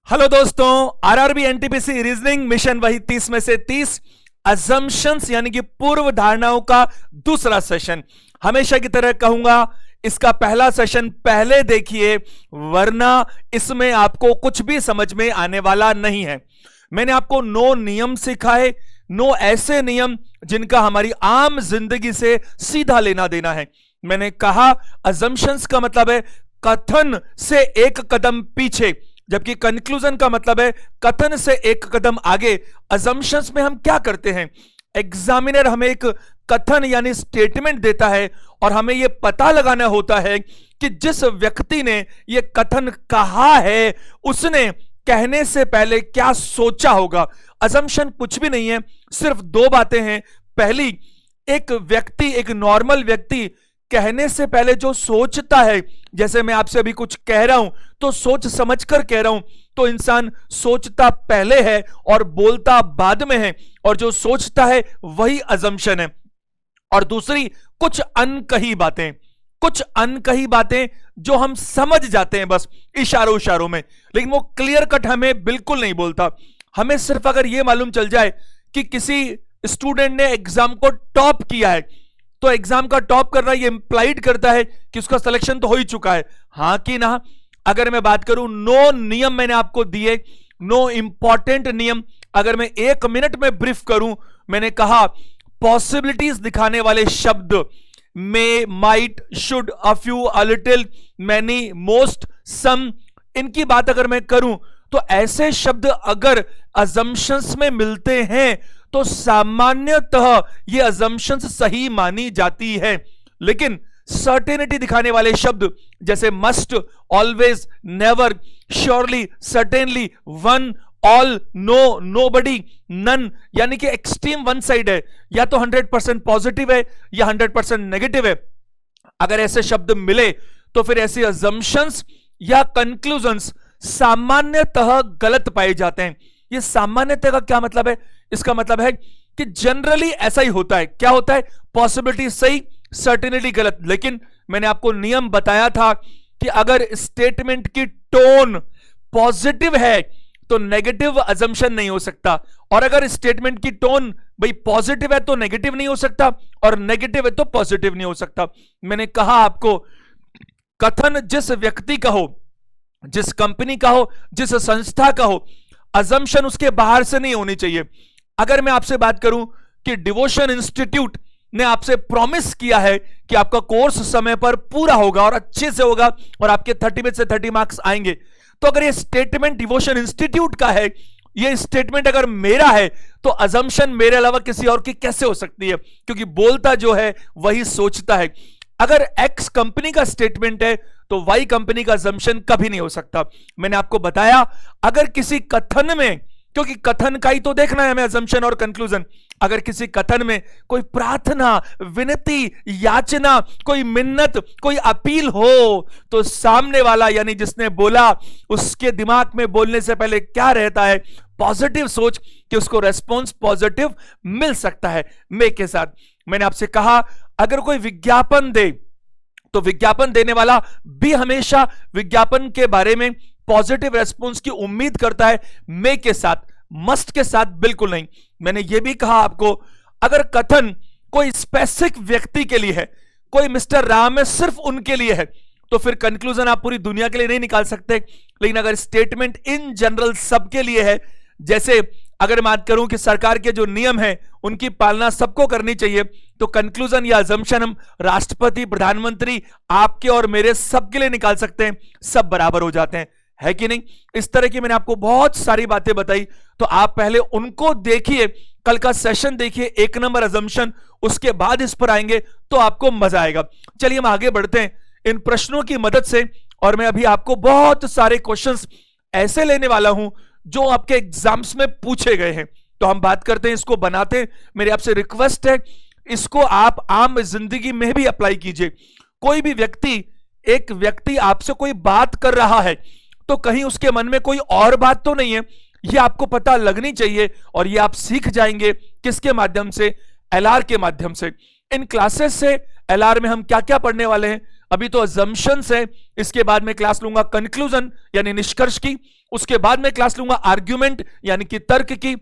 Hello दोस्तों, RRB NTPC reasoning mission वही 30 में से 30 अजम्पशंस यानी कि पूर्व धारणाओं का दूसरा सेशन। हमेशा की तरह कहूंगा, इसका पहला सेशन पहले देखिए, वरना इसमें आपको कुछ भी समझ में आने वाला नहीं है। मैंने आपको 9 नियम सिखाए, 9 ऐसे नियम जिनका हमारी आम जिंदगी से सीधा लेना देना है। मैंने कहा अजम्पशंस का मतलब है कथन से एक कदम पीछे, जबकि कंक्लूजन का मतलब है कथन से एक कदम आगे। अजम्पशंस में हम क्या करते हैं, एग्जामिनर हमें एक कथन यानी स्टेटमेंट देता है और हमें यह पता लगाना होता है कि जिस व्यक्ति ने यह कथन कहा है उसने कहने से पहले क्या सोचा होगा। अजम्पशन कुछ भी नहीं है, सिर्फ 2 बातें हैं। पहली, एक व्यक्ति, एक नॉर्मल व्यक्ति कहने से पहले जो सोचता है, जैसे मैं आपसे अभी कुछ कह रहा हूं तो सोच समझकर कह रहा हूं, तो इंसान सोचता पहले है और बोलता बाद में है, और जो सोचता है वही अजम्पशन है। और दूसरी, कुछ अनकही बातें जो हम समझ जाते हैं बस इशारों में, लेकिन वो क्लियर कट हमें बिल्कुल नहीं बोलता। हमें सिर्फ अगर यह मालूम चल जाए कि किसी स्टूडेंट ने एग्जाम को टॉप किया है, तो एग्जाम का टॉप करना ये इंप्लाइड करता है कि उसका सिलेक्शन तो हो ही चुका है, हां कि ना। अगर मैं बात करूं, 9 नियम मैंने आपको दिए, 9 इंपॉर्टेंट नियम। अगर मैं 1 मिनट में ब्रीफ करूं, मैंने कहा पॉसिबिलिटीज दिखाने वाले शब्द may, might, should, a few, a little, many, most, some, इनकी बात अगर मैं करूं तो ऐसे शब्द अगर अजम्पशंस में मिलते हैं तो सामान्यतः ये अजम्पशंस सही मानी जाती है। लेकिन सर्टेनिटी दिखाने वाले शब्द जैसे must, always, never, surely, certainly, one, all, no, nobody, none, यानी कि एक्सट्रीम वन साइड है, या तो 100% पॉजिटिव है या 100% नेगेटिव है। अगर ऐसे शब्द मिले तो फिर ऐसे अजम्पशंस या कंक्लूजन्स सामान्यतः गलत पाए जाते हैं। ये सामान्यतः का क्या मतलब है? इसका मतलब है कि जनरली ऐसा ही होता है। क्या होता है? पॉसिबिलिटी सही, सर्टेनिटी गलत। लेकिन मैंने आपको नियम बताया था कि अगर स्टेटमेंट की टोन पॉजिटिव है तो नेगेटिव अजम्पशन नहीं हो सकता, और अगर स्टेटमेंट की टोन भाई पॉजिटिव है तो नेगेटिव नहीं हो सकता, और नेगेटिव है तो पॉजिटिव नहीं हो सकता। मैंने कहा आपको कथन जिस व्यक्ति का हो, जिस कंपनी का हो, जिस संस्था का हो, अजम्पशन उसके बाहर से नहीं होनी चाहिए। अगर मैं आपसे बात करूं कि डिवोशन इंस्टीट्यूट ने आपसे प्रॉमिस किया है कि आपका कोर्स समय पर पूरा होगा और अच्छे से होगा और आपके 30 में से 30 मार्क्स आएंगे, तो अगर ये स्टेटमेंट डिवोशन इंस्टीट्यूट का है, ये स्टेटमेंट अगर मेरा है, तो अजम्पशन मेरे अलावा किसी और की कैसे हो सकती है? क्योंकि बोलता जो है वही सोचता है। अगर एक्स कंपनी का स्टेटमेंट है तो वाई कंपनी का अजम्पशन कभी नहीं हो सकता। मैंने आपको बताया अगर किसी कथन में, क्योंकि कथन का ही तो देखना है हमें अजम्पशन और कंक्लूजन, अगर किसी कथन में कोई प्रार्थना, विनती, याचना, कोई मिन्नत, कोई अपील हो, तो सामने वाला यानी जिसने बोला उसके दिमाग में बोलने से पहले क्या रहता है? पॉजिटिव सोच कि उसको रेस्पॉन्स पॉजिटिव मिल सकता है मे के साथ। मैंने आपसे कहा अगर कोई विज्ञापन दे तो विज्ञापन देने वाला भी हमेशा विज्ञापन के बारे में पॉजिटिव रेस्पॉन्स की उम्मीद करता है, मे के साथ, मस्ट के साथ बिल्कुल नहीं। मैंने यह भी कहा आपको अगर कथन कोई स्पेसिफिक व्यक्ति के लिए है, कोई मिस्टर राम है सिर्फ उनके लिए है, तो फिर कंक्लूजन आप पूरी दुनिया के लिए नहीं निकाल सकते। लेकिन अगर स्टेटमेंट इन जनरल सबके लिए है, जैसे अगर मैं बात करूं कि सरकार के जो नियम है उनकी पालना सबको करनी चाहिए, तो कंक्लूजन या अजम्पशन हम राष्ट्रपति, प्रधानमंत्री, आपके और मेरे सबके लिए निकाल सकते हैं, सब बराबर हो जाते हैं, है कि नहीं? इस तरह की मैंने आपको बहुत सारी बातें बताई, तो आप पहले उनको देखिए, कल का सेशन देखिए 1 नंबर अजम्पशन, उसके बाद इस पर आएंगे तो आपको मजा आएगा। चलिए हम आगे बढ़ते हैं इन प्रश्नों की मदद से, और मैं अभी आपको बहुत सारे क्वेश्चंस ऐसे लेने वाला हूं जो आपके एग्जाम्स में पूछे गए हैं। तो हम बात करते हैं, इसको बनाते हैं। मेरी आपसे रिक्वेस्ट है इसको आप आम जिंदगी में भी अप्लाई कीजिए। कोई भी व्यक्ति, एक व्यक्ति आपसे कोई बात कर रहा है तो कहीं उसके मन में कोई और बात तो नहीं है, ये आपको पता लगनी चाहिए, और ये आप सीख जाएंगे किसके माध्यम से? एलआर के माध्यम से। इन क्लासेस से एलआर में हम क्या क्या पढ़ने वाले हैं अभी तो अजम्पशंस है, इसके बाद में क्लास लूंगा कंक्लूजन यानी निष्कर्ष की, उसके बाद में क्लास लूंगा आर्ग्यूमेंट यानी कि तर्क की,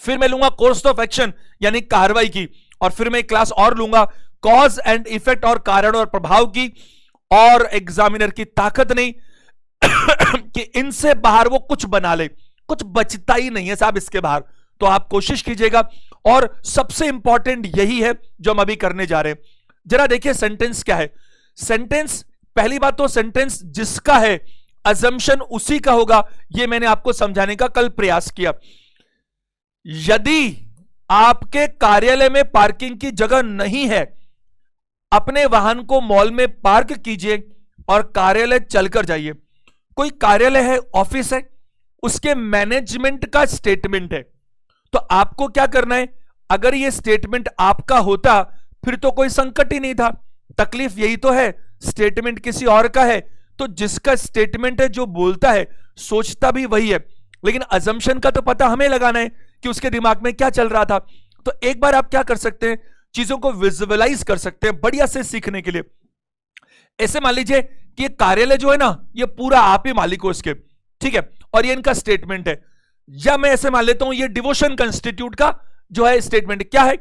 फिर मैं लूंगा कोर्स ऑफ एक्शन यानी कार्रवाई की, और फिर मैं क्लास और लूंगा कॉज एंड इफेक्ट और कारण और प्रभाव की। और एग्जामिनर की ताकत नहीं कि इनसे बाहर वो कुछ बना ले, कुछ बचता ही नहीं है साहब इसके बाहर। तो आप कोशिश कीजिएगा, और सबसे इंपॉर्टेंट यही है जो हम अभी करने जा रहे हैं। जरा देखिए सेंटेंस क्या है। सेंटेंस, पहली बात तो सेंटेंस जिसका है अजम्पशन उसी का होगा, यह मैंने आपको समझाने का कल प्रयास किया। यदि आपके कार्यालय में पार्किंग की जगह नहीं है, अपने वाहन को मॉल में पार्क कीजिए और कार्यालय चलकर जाइए। कोई कार्यालय है, ऑफिस है, उसके मैनेजमेंट का स्टेटमेंट है, तो आपको क्या करना है, अगर यह स्टेटमेंट आपका होता फिर तो कोई संकट ही नहीं था। तकलीफ यही तो है, स्टेटमेंट किसी और का है, तो जिसका स्टेटमेंट है जो बोलता है सोचता भी वही है, लेकिन अजम्पशन का तो पता हमें लगाना है कि उसके दिमाग में क्या चल रहा था। तो एक बार आप क्या कर सकते हैं, चीजों को विजुअलाइज कर सकते हैं बढ़िया से सीखने के लिए। ऐसे मान लीजिए कि ये कार्यालय जो है ना, ये पूरा आप ही मालिक हो इसके, ठीक है, और ये इनका स्टेटमेंट है। या मैं ऐसे मान लेता हूं ये डिवोशन का इंस्टीट्यूट का जो है स्टेटमेंट क्या है,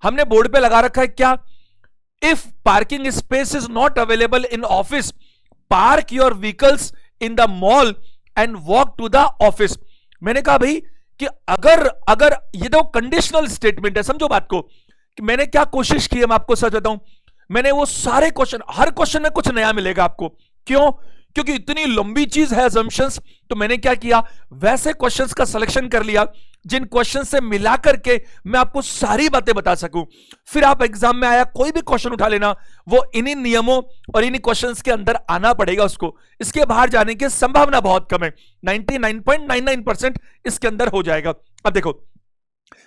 हमने बोर्ड पे लगा रखा है क्या, if parking space is not available in office, park your vehicles in the mall and walk to the office. मैंने कहा भाई कि अगर ये तो कंडीशनल स्टेटमेंट है, समझो बात को, कि मैंने क्या कोशिश की है, मैं आपको सच बताऊं, मैंने वो सारे क्वेश्चन, हर क्वेश्चन में कुछ नया मिलेगा आपको। क्यों? क्योंकि इतनी लंबी चीज है assumptions, तो मैंने क्या किया, वैसे क्वेश्चंस का सिलेक्शन कर लिया जिन क्वेश्चन से मिला करके मैं आपको सारी बातें बता सकूं। फिर आप एग्जाम में आया कोई भी क्वेश्चन उठा लेना, वो इन्हीं नियमों और इन्हीं क्वेश्चंस के अंदर आना पड़ेगा उसको, इसके बाहर जाने की संभावना बहुत कम है, 99.99% इसके अंदर हो जाएगा। अब देखो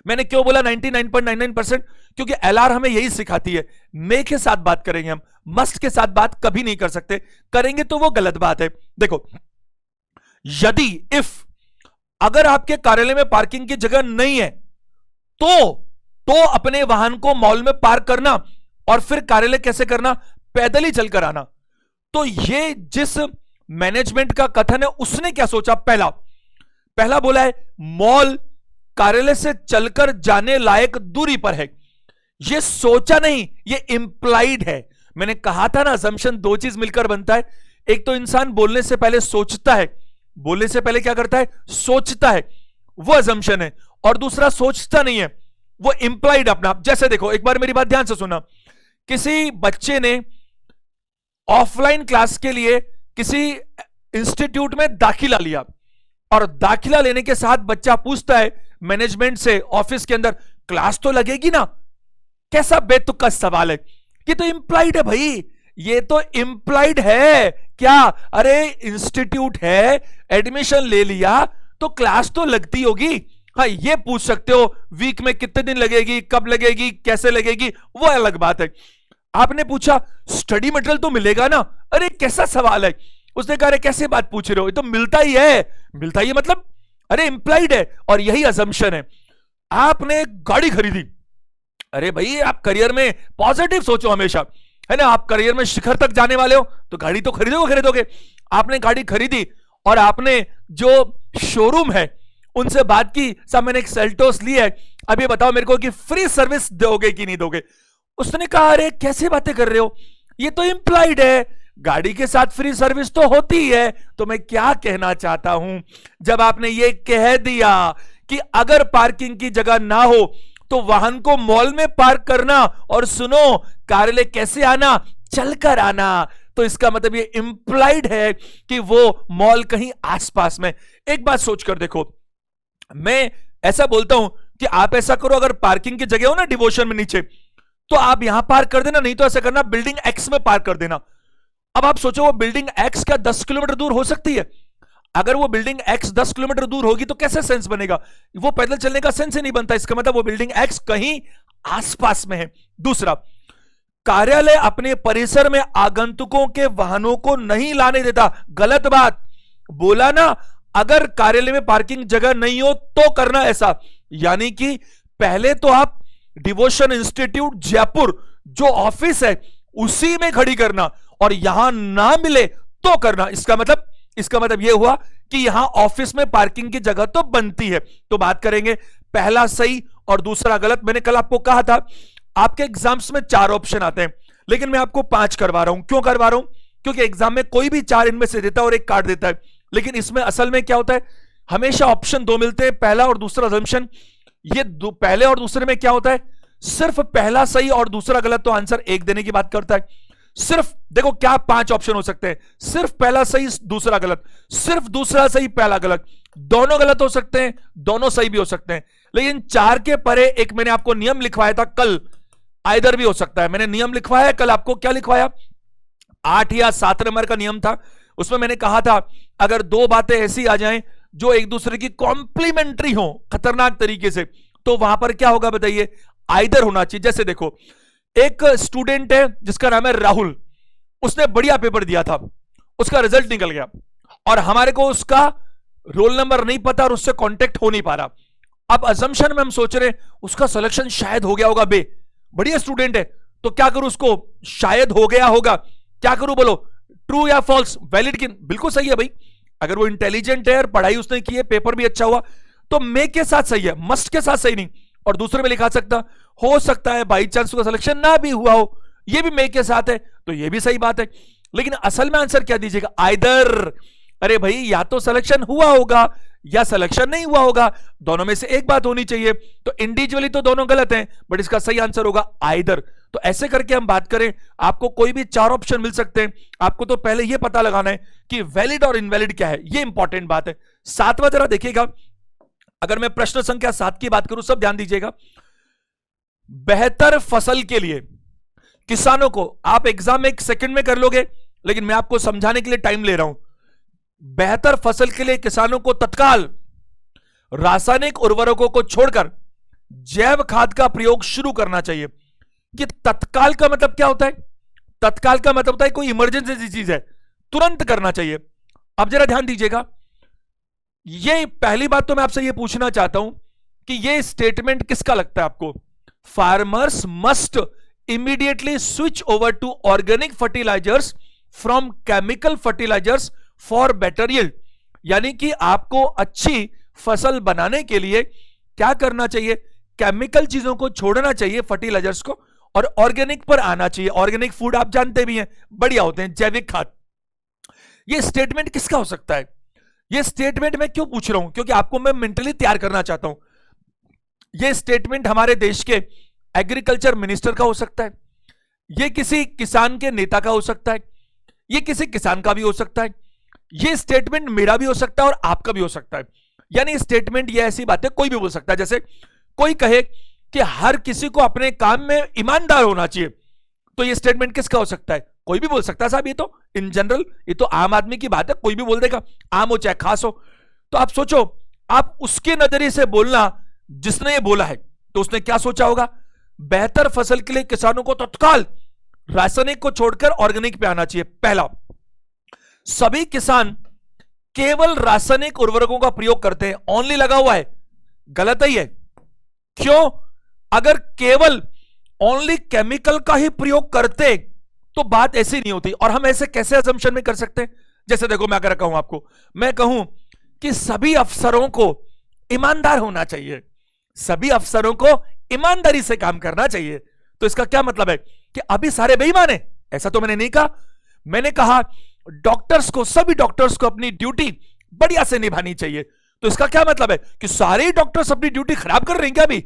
मैंने क्यों बोला 99.99%, क्योंकि एलआर हमें यही सिखाती है, मे के साथ बात करेंगे हम, मस्ट के साथ बात कभी नहीं कर सकते, करेंगे तो वो गलत बात है। देखो यदि इफ अगर आपके कार्यालय में पार्किंग की जगह नहीं है तो अपने वाहन को मॉल में पार्क करना और फिर कार्यालय कैसे करना, पैदल ही चलकर आना। तो ये जिस मैनेजमेंट का कथन है उसने क्या सोचा, पहला बोला है मॉल कार्यालय से चलकर जाने लायक दूरी पर है, ये सोचा नहीं, ये इंप्लाइड है। मैंने कहा था ना असम्पशन दो चीज मिलकर बनता है, एक तो इंसान बोलने से पहले सोचता है, बोलने से पहले क्या करता है, सोचता है, वो असम्पशन है, और दूसरा सोचता नहीं है, वो इंप्लाइड अपना। जैसे देखो एक बार मेरी बात ध्यान से सुना, किसी बच्चे ने ऑफलाइन क्लास के लिए किसी इंस्टीट्यूट में दाखिला लिया, और दाखिला लेने के साथ बच्चा पूछता है मैनेजमेंट से ऑफिस के अंदर, क्लास तो लगेगी ना। कैसा बेतुका सवाल है, ये तो इंप्लाइड है भाई, ये तो इंप्लाइड है। क्या, अरे इंस्टीट्यूट है, एडमिशन ले लिया तो क्लास तो लगती होगी। हाँ ये पूछ सकते हो वीक में कितने दिन लगेगी, कब लगेगी, कैसे लगेगी, वो अलग बात है। आपने पूछा स्टडी मटेरियल तो मिलेगा ना, अरे कैसा सवाल है। उसने कहा अरे कैसे बात पूछ रहे हो, ये तो मिलता ही है। मिलता ही है मतलब, अरे इंप्लाइड है, और यही असम्पशन है। आपने गाड़ी खरीदी, अरे भाई आप करियर में पॉजिटिव सोचो हमेशा, है ना, आप करियर में शिखर तक जाने वाले हो तो गाड़ी तो खरीदोगे। आपने गाड़ी खरीदी और आपने जो शोरूम है उनसे बात की, साहब मैंने एक सेल्टोस ली है, अब ये बताओ मेरे को कि फ्री सर्विस दोगे कि नहीं दोगे। उसने कहा अरे कैसे बातें कर रहे हो, ये तो इंप्लाइड है, गाड़ी के साथ फ्री सर्विस तो होती है। तो मैं क्या कहना चाहता हूं, जब आपने ये कह दिया कि अगर पार्किंग की जगह ना हो तो वाहन को मॉल में पार्क करना, और सुनो कार्यालय कैसे आना, चलकर आना, तो इसका मतलब ये इंप्लाइड है कि वो मॉल कहीं आसपास में। एक बात सोचकर देखो, मैं ऐसा बोलता हूं कि आप ऐसा करो, अगर पार्किंग की जगह हो ना डिवोशन में नीचे, तो आप यहां पार्क कर देना, नहीं तो ऐसा करना बिल्डिंग एक्स में पार्क कर देना। अब आप सोचो वो बिल्डिंग एक्स क्या 10 किलोमीटर दूर हो सकती है? अगर वो बिल्डिंग एक्स 10 किलोमीटर दूर होगी तो कैसे सेंस बनेगा, वो पैदल चलने का सेंस ही नहीं बनता। इसका मतलब वो बिल्डिंग एक्स कहीं आसपास में है। दूसरा, कार्यालय अपने परिसर में आगंतुकों के वाहनों को नहीं लाने देता, गलत बात बोला ना। अगर कार्यालय में पार्किंग जगह नहीं हो तो करना ऐसा, यानी कि पहले तो आप डिवोशन इंस्टीट्यूट जयपुर जो ऑफिस है उसी में खड़ी करना, और यहां ना मिले तो करना। इसका मतलब यह हुआ कि यहां ऑफिस में पार्किंग की जगह तो बनती है। तो बात करेंगे पहला सही और दूसरा गलत। मैंने कल आपको कहा था आपके एग्जाम्स में 4 ऑप्शन आते हैं, लेकिन मैं आपको 5 करवा रहा हूं। क्यों करवा रहा हूं? क्योंकि एग्जाम में कोई भी 4 इनमें से देता है और एक काट देता है, लेकिन इसमें असल में क्या होता है, हमेशा ऑप्शन 2 मिलते हैं, पहला और दूसरा assumption। ये पहले और दूसरे में क्या होता है, सिर्फ पहला सही और दूसरा गलत, तो आंसर 1 देने की बात करता है। सिर्फ देखो क्या 5 ऑप्शन हो सकते हैं, सिर्फ पहला सही दूसरा गलत, सिर्फ दूसरा सही पहला गलत, दोनों गलत हो सकते हैं, दोनों सही भी हो सकते हैं। लेकिन 4 के परे एक मैंने आपको नियम लिखवाया था कल, आइदर भी हो सकता है। मैंने नियम लिखवाया कल, आपको क्या लिखवाया, 8 या 7 नंबर का नियम था। उसमें मैंने कहा था अगर 2 बातें ऐसी आ जाएं जो एक दूसरे की कॉम्प्लीमेंट्री हो खतरनाक तरीके से, तो वहां पर क्या होगा बताइए, आइदर होना चाहिए। जैसे देखो एक स्टूडेंट है जिसका नाम है राहुल, उसने बढ़िया पेपर दिया था, उसका रिजल्ट निकल गया और हमारे को उसका रोल नंबर नहीं पता और उससे कांटेक्ट हो नहीं पा रहा। अब अजम्पशन में हम सोच रहे हैं उसका सिलेक्शन शायद हो गया होगा, बे बढ़िया स्टूडेंट है, तो क्या करूं, उसको शायद हो गया होगा, क्या करूं बोलो, ट्रू या फॉल्स, वैलिड की, बिल्कुल सही है भाई। अगर वो इंटेलिजेंट है और पढ़ाई उसने की है, पेपर भी अच्छा हुआ, तो मे के साथ सही है, मस्ट के साथ सही नहीं। और दूसरे में लिखा सकता हो सकता है बाई चांस उसका सिलेक्शन ना भी हुआ हो, ये भी मे के साथ है, तो ये भी सही बात है। लेकिन असल में आंसर क्या दीजिएगा, आइदर। अरे भाई या तो सिलेक्शन हुआ होगा या सिलेक्शन नहीं हुआ होगा, दोनों में से एक बात होनी चाहिए। तो इंडिविजुअली तो दोनों गलत हैं, बट इसका सही आंसर होगा आइदर। तो ऐसे करके हम बात करें, आपको कोई भी 4 ऑप्शन मिल सकते हैं, आपको तो पहले यह पता लगाना है कि वैलिड और इनवैलिड क्या है, यह इंपॉर्टेंट बात है। 7वां जरा देखिएगा, अगर मैं प्रश्न संख्या 7 की बात करूं, सब ध्यान दीजिएगा। बेहतर फसल के लिए किसानों को, आप एग्जाम 1 सेकंड में कर लोगे, लेकिन मैं आपको समझाने के लिए टाइम ले रहा हूं। बेहतर फसल के लिए किसानों को तत्काल रासायनिक उर्वरकों को छोड़कर जैव खाद का प्रयोग शुरू करना चाहिए। कि तत्काल का मतलब क्या होता है, तत्काल का मतलब होता है कोई इमरजेंसी चीज है, तुरंत करना चाहिए। अब जरा ध्यान दीजिएगा, ये पहली बात तो मैं आपसे ये पूछना चाहता हूं कि ये स्टेटमेंट किसका लगता है आपको, farmers must immediately switch over to organic fertilisers from chemical fertilisers for better yield. यानी कि आपको अच्छी फसल बनाने के लिए क्या करना चाहिए, केमिकल चीजों को छोड़ना चाहिए, फर्टिलाइजर्स को, और ऑर्गेनिक पर आना चाहिए। ऑर्गेनिक फूड आप जानते भी हैं बढ़िया होते हैं, जैविक खाद। ये स्टेटमेंट किसका हो सकता है, ये स्टेटमेंट मैं क्यों पूछ रहा हूं, क्योंकि आपको मैं मेंटली तैयार करना चाहता हूं। ये स्टेटमेंट हमारे देश के एग्रीकल्चर मिनिस्टर का हो सकता है, ये किसी किसान के नेता का हो सकता है, ये किसी किसान का भी हो सकता है, ये स्टेटमेंट मेरा भी हो सकता है और आपका भी हो सकता है। यानी स्टेटमेंट ये ऐसी बात है कोई भी बोल सकता है। जैसे कोई कहे कि हर किसी को अपने काम में ईमानदार होना चाहिए, तो ये स्टेटमेंट किसका हो सकता है, कोई भी बोल सकता है साहब, ये तो इन जनरल, ये तो आम आदमी की बात है, कोई भी बोल देगा, आम हो चाहे खास हो। तो आप सोचो, आप उसके नजरिए से बोलना जिसने ये बोला है, तो उसने क्या सोचा होगा, बेहतर फसल के लिए किसानों को तत्काल रासायनिक को छोड़कर ऑर्गेनिक पे आना चाहिए। पहला, सभी किसान केवल रासायनिक उर्वरकों का प्रयोग करते हैं, ओनली लगा हुआ है, गलत ही है। क्यों, अगर केवल ओनली केमिकल का ही प्रयोग करते तो बात ऐसी नहीं होती। और हम ऐसे कैसे असम्पशन में कर सकते हैं, जैसे देखो मैं अगर कहूं आपको, मैं कहूं कि सभी अफसरों को ईमानदार होना चाहिए, सभी अफसरों को ईमानदारी से काम करना चाहिए, तो इसका क्या मतलब है कि अभी सारे बेईमान हैं, ऐसा तो मैंने नहीं कहा। मैंने कहा डॉक्टर्स को, सभी डॉक्टर्स को अपनी ड्यूटी बढ़िया से निभानी चाहिए, तो इसका क्या मतलब है कि सारे डॉक्टर्स अपनी ड्यूटी खराब कर रहे हैं क्या अभी।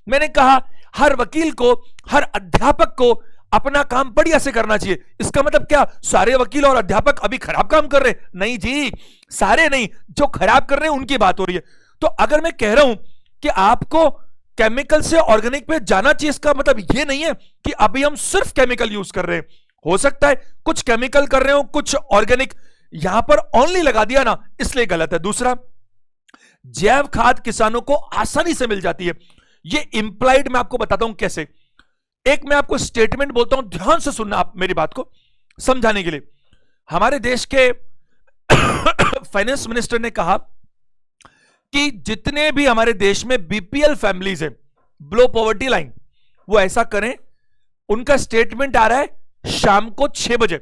मैंने कहा हर वकील को, हर अध्यापक को अपना काम बढ़िया से करना चाहिए, इसका मतलब क्या सारे वकील और अध्यापक अभी खराब काम कर रहे हैं, नहीं जी, सारे नहीं, जो खराब कर रहे हैं उनकी बात हो रही है। तो अगर मैं कह रहा हूं कि आपको केमिकल से ऑर्गेनिक पे जाना चाहिए, इसका मतलब यह नहीं है कि अभी हम सिर्फ केमिकल यूज कर रहे हैं, हो सकता है कुछ केमिकल कर रहे हो, कुछ ऑर्गेनिक, यहां पर ओनली लगा दिया ना, इसलिए गलत है। दूसरा, जैव खाद किसानों को आसानी से मिल जाती है, यह इंप्लाइड मैं आपको बताता हूं कैसे। एक मैं आपको स्टेटमेंट बोलता हूं, ध्यान से सुनना आप मेरी बात को समझाने के लिए। हमारे देश के फाइनेंस मिनिस्टर ने कहा कि जितने भी हमारे देश में बीपीएल फैमिलीज है, बिलो पॉवर्टी लाइन, वो ऐसा करें, उनका स्टेटमेंट आ रहा है शाम को 6 बजे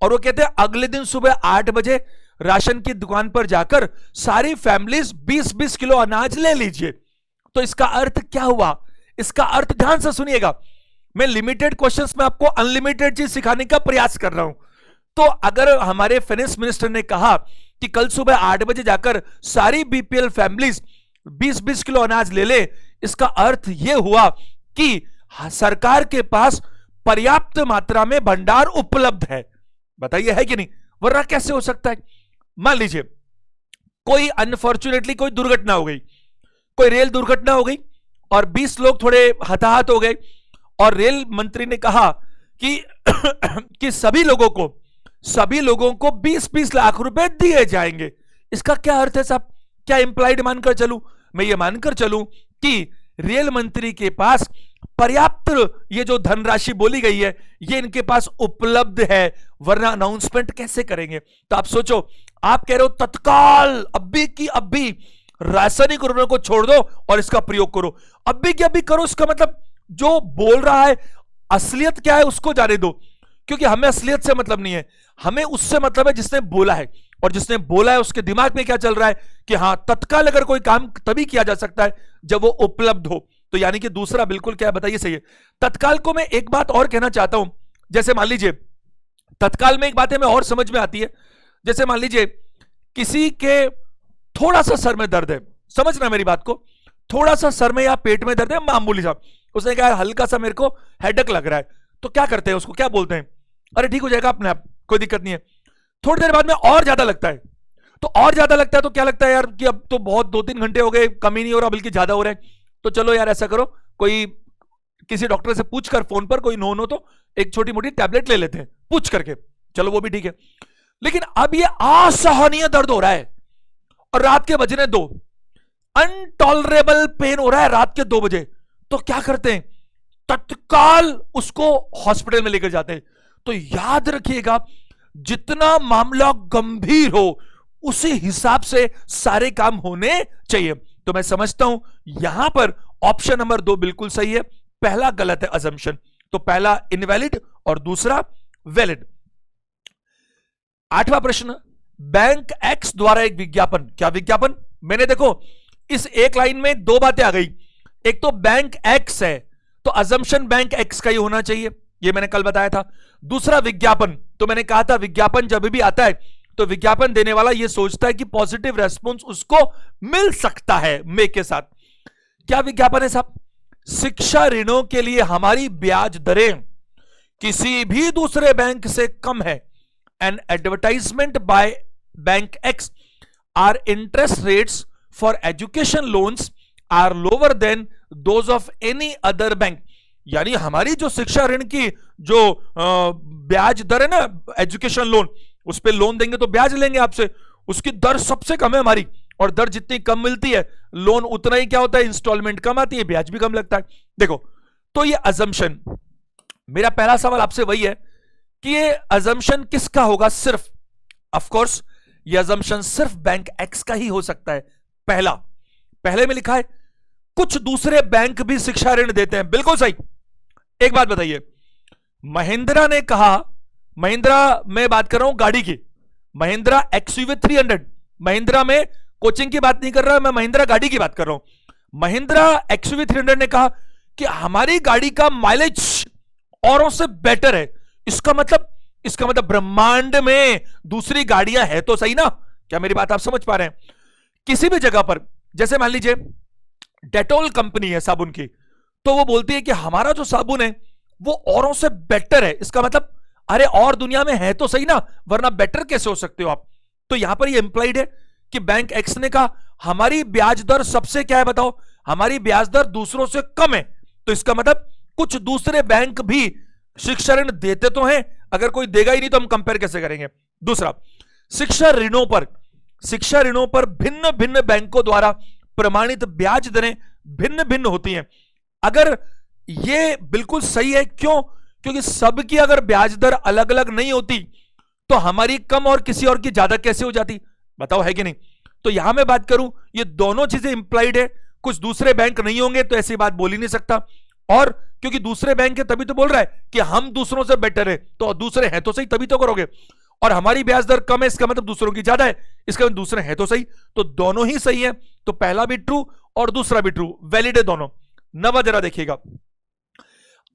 और वो कहते हैं अगले दिन सुबह 8 बजे राशन की दुकान पर जाकर सारी फैमिलीज 20-20 किलो अनाज ले लीजिए। तो इसका अर्थ क्या हुआ? इसका अर्थ ध्यान से सुनिएगा, मैं लिमिटेड क्वेश्चंस में आपको अनलिमिटेड चीज सिखाने का प्रयास कर रहा हूं। तो अगर हमारे फाइनेंस मिनिस्टर ने कहा कि कल सुबह 8 बजे जाकर सारी बीपीएल फैमिलीज 20-20 किलो अनाज ले ले, इसका अर्थ यह हुआ कि सरकार के पास पर्याप्त मात्रा में भंडार उपलब्ध है। बताइए है कि नहीं? वरना कैसे हो सकता है? मान लीजिए कोई अनफॉर्चुनेटली कोई दुर्घटना हो गई, कोई रेल दुर्घटना हो गई और 20 लोग थोड़े हताहत हो गए, और रेल मंत्री ने कहा कि कि सभी लोगों को 20-20 लाख रुपए दिए जाएंगे। इसका क्या अर्थ है साहब? क्या इंप्लाइड मानकर चलूं? मैं ये मानकर चलूं कि रेल मंत्री के पास पर्याप्त ये जो धनराशि बोली गई है ये इनके पास उपलब्ध है, वरना अनाउंसमेंट कैसे करेंगे? तो आप सोचो, आप कह रहे हो तत्काल अभी की अभी रासायनिक उर्वरकों को छोड़ दो और इसका प्रयोग करो, अभी की अभी करो। इसका मतलब जो बोल रहा है असलियत क्या है उसको जाने दो, क्योंकि हमें असलियत से मतलब नहीं है, हमें उससे मतलब है जिसने बोला है, और जिसने बोला है उसके दिमाग में क्या चल रहा है कि हां तत्काल अगर कोई काम तभी किया जा सकता है जब वो उपलब्ध हो। तो यानी कि दूसरा बिल्कुल क्या है बताइए? सही है। तत्काल को मैं एक बात और कहना चाहता हूं, जैसे मान लीजिए तत्काल में एक बात है मैं और समझ में आती है, जैसे मान लीजिए किसी के थोड़ा सा सर में दर्द है, समझना मेरी बात को, थोड़ा सा सर में या पेट में दर्द है मामूली सा, उसने कहा हल्का सा मेरे को हेडेक लग रहा है, तो क्या करते हैं उसको, क्या बोलते हैं? अरे ठीक हो जाएगा अपने आप, कोई दिक्कत नहीं है। थोड़ी देर बाद में और ज्यादा लगता है, तो और ज्यादा लगता है तो क्या लगता है यार कि अब तो बहुत 2-3 घंटे हो गए, कम ही नहीं हो रहा बल्कि ज्यादा हो रहा है, तो चलो यार ऐसा करो, कोई किसी डॉक्टर से पूछकर फोन पर कोई नो तो एक छोटी मोटी टैबलेट ले लेते हैं पूछ करके, चलो वो भी ठीक है। लेकिन अब ये असहनीय दर्द हो रहा है और रात के बजने 2, अनटॉलरेबल पेन हो रहा है रात के 2 बजे, तो क्या करते हैं? तत्काल उसको हॉस्पिटल में लेकर जाते हैं। तो याद रखिएगा, जितना मामला गंभीर हो उसी हिसाब से सारे काम होने चाहिए। तो मैं समझता हूं यहां पर ऑप्शन नंबर 2 बिल्कुल सही है, पहला गलत है अजम्पशन। तो पहला इनवैलिड और दूसरा वैलिड। 8वां प्रश्न, बैंक एक्स द्वारा एक विज्ञापन, क्या विज्ञापन? मैंने देखो इस एक लाइन में 2 बातें आ गई, एक तो बैंक एक्स है तो अजम्पशन बैंक एक्स का ही होना चाहिए, ये मैंने कल बताया था। दूसरा विज्ञापन, तो मैंने कहा था विज्ञापन जब भी आता है तो विज्ञापन देने वाला यह सोचता है कि पॉजिटिव रेस्पॉन्स उसको मिल सकता है मे के साथ। क्या विज्ञापन है साहब? शिक्षा ऋणों के लिए हमारी ब्याज दरें किसी भी दूसरे बैंक से कम है। An advertisement by bank X, are interest rates for education loans are lower than those of any other bank. यानी हमारी जो शिक्षा ऋण की जो ब्याज दर है ना, एजुकेशन लोन, उस पे लोन देंगे तो ब्याज लेंगे आपसे, उसकी दर सबसे कम है हमारी, और दर जितनी कम मिलती है लोन उतना ही क्या होता है, इंस्टॉलमेंट कम आती है, ब्याज भी कम लगता है। देखो तो ये अजम्पशन, मेरा पहला सवाल आपसे वही है कि ये अजम्पशन किसका होगा? सिर्फ ऑफ कोर्स ये अजम्पशन सिर्फ बैंक एक्स का ही हो सकता है। पहले में लिखा है कुछ दूसरे बैंक भी शिक्षा ऋण देते हैं, बिल्कुल सही। एक बात बताइए, महिंद्रा ने कहा, महिंद्रा में बात कर रहा हूं गाड़ी की, महिंद्रा एक्सयूवी 300, महिंद्रा में कोचिंग की बात नहीं कर रहा, मैं महिंद्रा गाड़ी की बात कर रहा हूं। महिंद्रा एक्सयूवी 300 ने कहा कि हमारी गाड़ी का माइलेज औरों से बेटर है। इसका मतलब ब्रह्मांड में दूसरी गाड़ियां है तो सही ना? क्या मेरी बात आप समझ पा रहे हैं? किसी भी जगह पर, जैसे मान लीजिए डेटॉल कंपनी है साबुन की, तो वो बोलती है कि हमारा जो साबुन है वो औरों से बेटर है। इसका मतलब अरे और दुनिया में है तो सही ना, वरना बेटर कैसे हो सकते हो आप? तो यहां पर ये इंप्लाइड है कि बैंक एक्स ने कहा हमारी ब्याज दर सबसे क्या है बताओ, हमारी ब्याज दर दूसरों से कम है। तो इसका मतलब कुछ दूसरे बैंक भी शिक्षा ऋण देते तो हैं, अगर कोई देगा ही नहीं तो हम कंपेयर कैसे करेंगे? दूसरा, शिक्षा ऋणों पर भिन्न भिन्न बैंकों द्वारा प्रमाणित ब्याज दरें भिन्न भिन्न होती हैं। अगर ये बिल्कुल सही है, क्यों? क्योंकि सबकी अगर ब्याज दर अलग अलग नहीं होती तो हमारी कम और किसी और की ज्यादा कैसे हो जाती? बताओ है कि नहीं? तो यहां मैं बात करूं, ये दोनों चीजें इंप्लाइड है, कुछ दूसरे बैंक नहीं होंगे तो ऐसी बात बोल ही नहीं सकता। और क्योंकि दूसरे बैंक है तभी तो बोल रहा है कि हम दूसरों से बेटर है, तो दूसरे हैं तो सही तभी तो करोगे। और हमारी ब्याज दर कम है इसका मतलब दूसरों की ज्यादा है, इसका मतलब दूसरे हैं तो सही, तो दोनों ही सही है। तो पहला भी ट्रू और दूसरा भी ट्रू, वैलिड है दोनों। नवा जरा देखिएगा,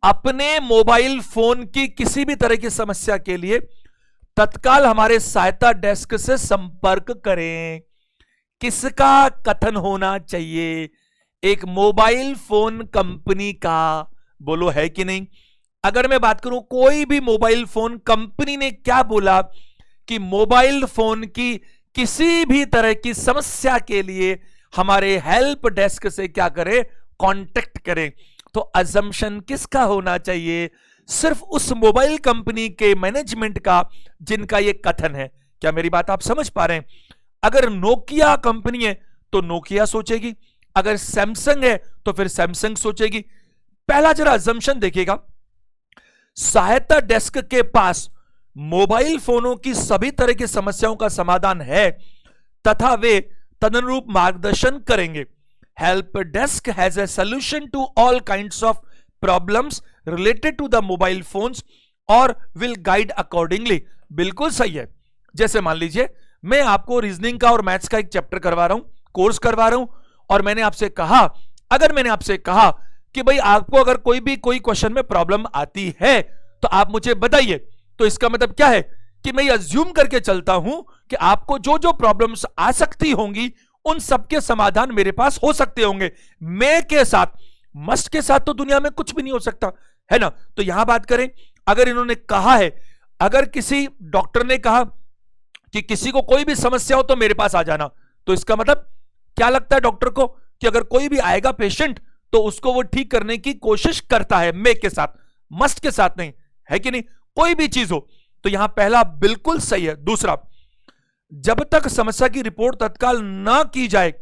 अपने मोबाइल फोन की किसी भी तरह की समस्या के लिए तत्काल हमारे सहायता डेस्क से संपर्क करें। किसका कथन होना चाहिए? एक मोबाइल फोन कंपनी का, बोलो है कि नहीं? अगर मैं बात करूं कोई भी मोबाइल फोन कंपनी ने क्या बोला कि मोबाइल फोन की किसी भी तरह की समस्या के लिए हमारे हेल्प डेस्क से क्या करें? कांटेक्ट करें। तो अजम्पशन किसका होना चाहिए? सिर्फ उस मोबाइल कंपनी के मैनेजमेंट का जिनका यह कथन है। क्या मेरी बात आप समझ पा रहे हैं? अगर नोकिया कंपनी है तो नोकिया सोचेगी, अगर सैमसंग है तो फिर सैमसंग सोचेगी। पहला जरा अजम्पशन देखिएगा, सहायता डेस्क के पास मोबाइल फोनों की सभी तरह की समस्याओं का समाधान है तथा वे तदनुरूप मार्गदर्शन करेंगे। Help desk has a solution to all kinds of problems related to the mobile phones और विल गाइड अकॉर्डिंगली। बिल्कुल सही है। जैसे मान लीजिए मैं आपको रीजनिंग का और मैथ्स का एक चैप्टर करवा रहा हूं, कोर्स करवा रहा हूं, और मैंने आपसे कहा, अगर मैंने आपसे कहा कि भाई आपको अगर कोई क्वेश्चन में प्रॉब्लम आती है तो आप मुझे बताइए, तो इसका मतलब क्या है कि मैं अज्यूम करके चलता हूं कि आपको जो जो प्रॉब्लम्स आ सकती होंगी उन सबके समाधान मेरे पास हो सकते होंगे। मैं के साथ, मस्ट के साथ तो दुनिया में कुछ भी नहीं हो सकता है ना। तो यहां बात करें, अगर इन्होंने कहा है, अगर किसी डॉक्टर ने कहा कि किसी को कोई भी समस्या हो तो मेरे पास आ जाना, तो इसका मतलब क्या लगता है डॉक्टर को कि अगर कोई भी आएगा पेशेंट तो उसको वो ठीक करने की कोशिश करता है, मे के साथ, मस्ट के साथ नहीं, है कि नहीं? कोई भी चीज हो। तो यहां पहला बिल्कुल सही है। दूसरा, जब तक समस्या की रिपोर्ट तत्काल ना की जाए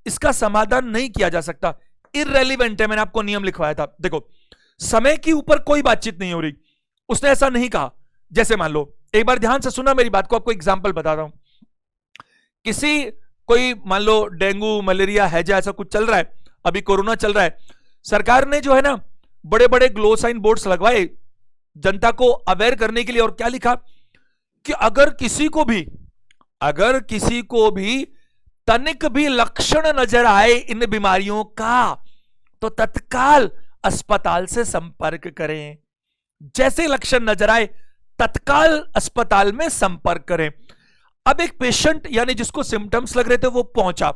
इसका समाधान नहीं किया जा सकता। इररेलेवेंट है, मैंने आपको नियम लिखवाया था। देखो, समय के ऊपर कोई बातचीत नहीं हो रही, उसने ऐसा नहीं कहा। जैसे मान लो, एक बार ध्यान से सुना मेरी बात को, आपको एग्जांपल बता रहा हूं। किसी कोई मान लो डेंगू, मलेरिया, हैजा, ऐसा कुछ चल रहा है, अभी कोरोना चल रहा है, सरकार ने जो है ना बड़े बड़े ग्लो साइन बोर्ड्स लगवाए जनता को अवेयर करने के लिए, और क्या लिखा कि अगर किसी को भी तनिक भी लक्षण नजर आए इन बीमारियों का तो तत्काल अस्पताल से संपर्क करें। जैसे लक्षण नजर आए तत्काल अस्पताल में संपर्क करें। अब एक पेशेंट यानी जिसको सिम्टम्स लग रहे थे वो पहुंचा,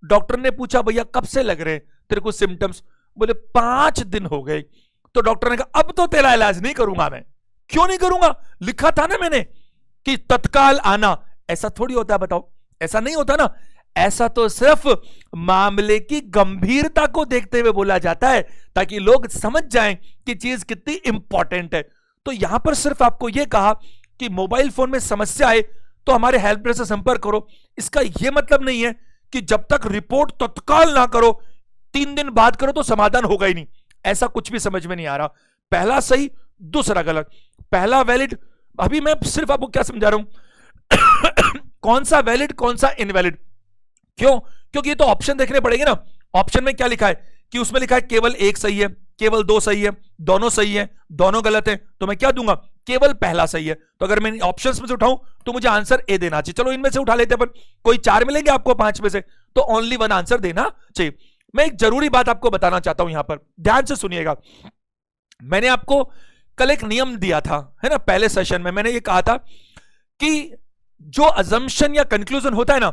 डॉक्टर ने पूछा भैया कब से लग रहे हैं तेरे को सिम्टम्स? बोले 5 दिन हो गए। तो डॉक्टर ने कहा अब तो तेरा इलाज नहीं करूंगा मैं। क्यों नहीं करूंगा? लिखा था ना मैंने कि तत्काल आना। ऐसा थोड़ी होता है, बताओ, ऐसा नहीं होता ना। ऐसा तो सिर्फ मामले की गंभीरता को देखते हुए बोला जाता है ताकि लोग समझ जाएं कि चीज कितनी इंपॉर्टेंट है। तो यहां पर सिर्फ आपको यह कहा कि मोबाइल फोन में समस्या आए तो हमारे हेल्प डेस्क से संपर्क करो। इसका यह मतलब नहीं है कि जब तक रिपोर्ट तत्काल ना करो 3 दिन बाद करो तो समाधान होगा ही नहीं। ऐसा कुछ भी समझ में नहीं आ रहा। पहला सही, दूसरा गलत। पहला वैलिड, अभी मैं सिर्फ आपको क्या समझा रहा हूं कौन सा वैलिड कौन सा इनवैलिड। क्यों? क्योंकि ये तो ऑप्शन देखने पड़ेंगे ना। ऑप्शन में क्या लिखा है कि उसमें लिखा है केवल एक सही है, केवल 2 सही है, दोनों सही है, दोनों गलत है, तो मैं क्या दूंगा? केवल पहला सही है। तो अगर मैं ऑप्शंस में से उठाऊं तो मुझे आंसर ए देना चाहिए। चलो इनमें से उठा लेते हैं, कोई 4 मिलेंगे आपको 5 में से, तो ओनली 1 आंसर देना चाहिए। मैं एक जरूरी बात आपको बताना चाहता हूं, यहां पर ध्यान से सुनिएगा। मैंने आपको कल एक नियम दिया था, है ना, पहले सेशन में मैंने ये कहा था कि जो अजम्पशन या कंक्लूजन होता है ना,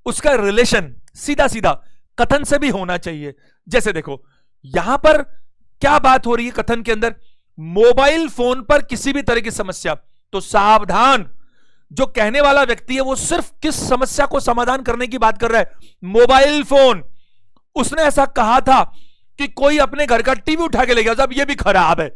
उसका रिलेशन सीधा सीधा कथन से भी होना चाहिए। जैसे देखो यहां पर क्या बात हो रही है कथन के अंदर, मोबाइल फोन पर किसी भी तरह की समस्या, तो सावधान, जो कहने वाला व्यक्ति है वो सिर्फ किस समस्या को समाधान करने की बात कर रहा है? Mobile phone. उसने ऐसा कहा था कि कोई अपने घर का टीवी उठा के ले गया, अब ये भी खराब है,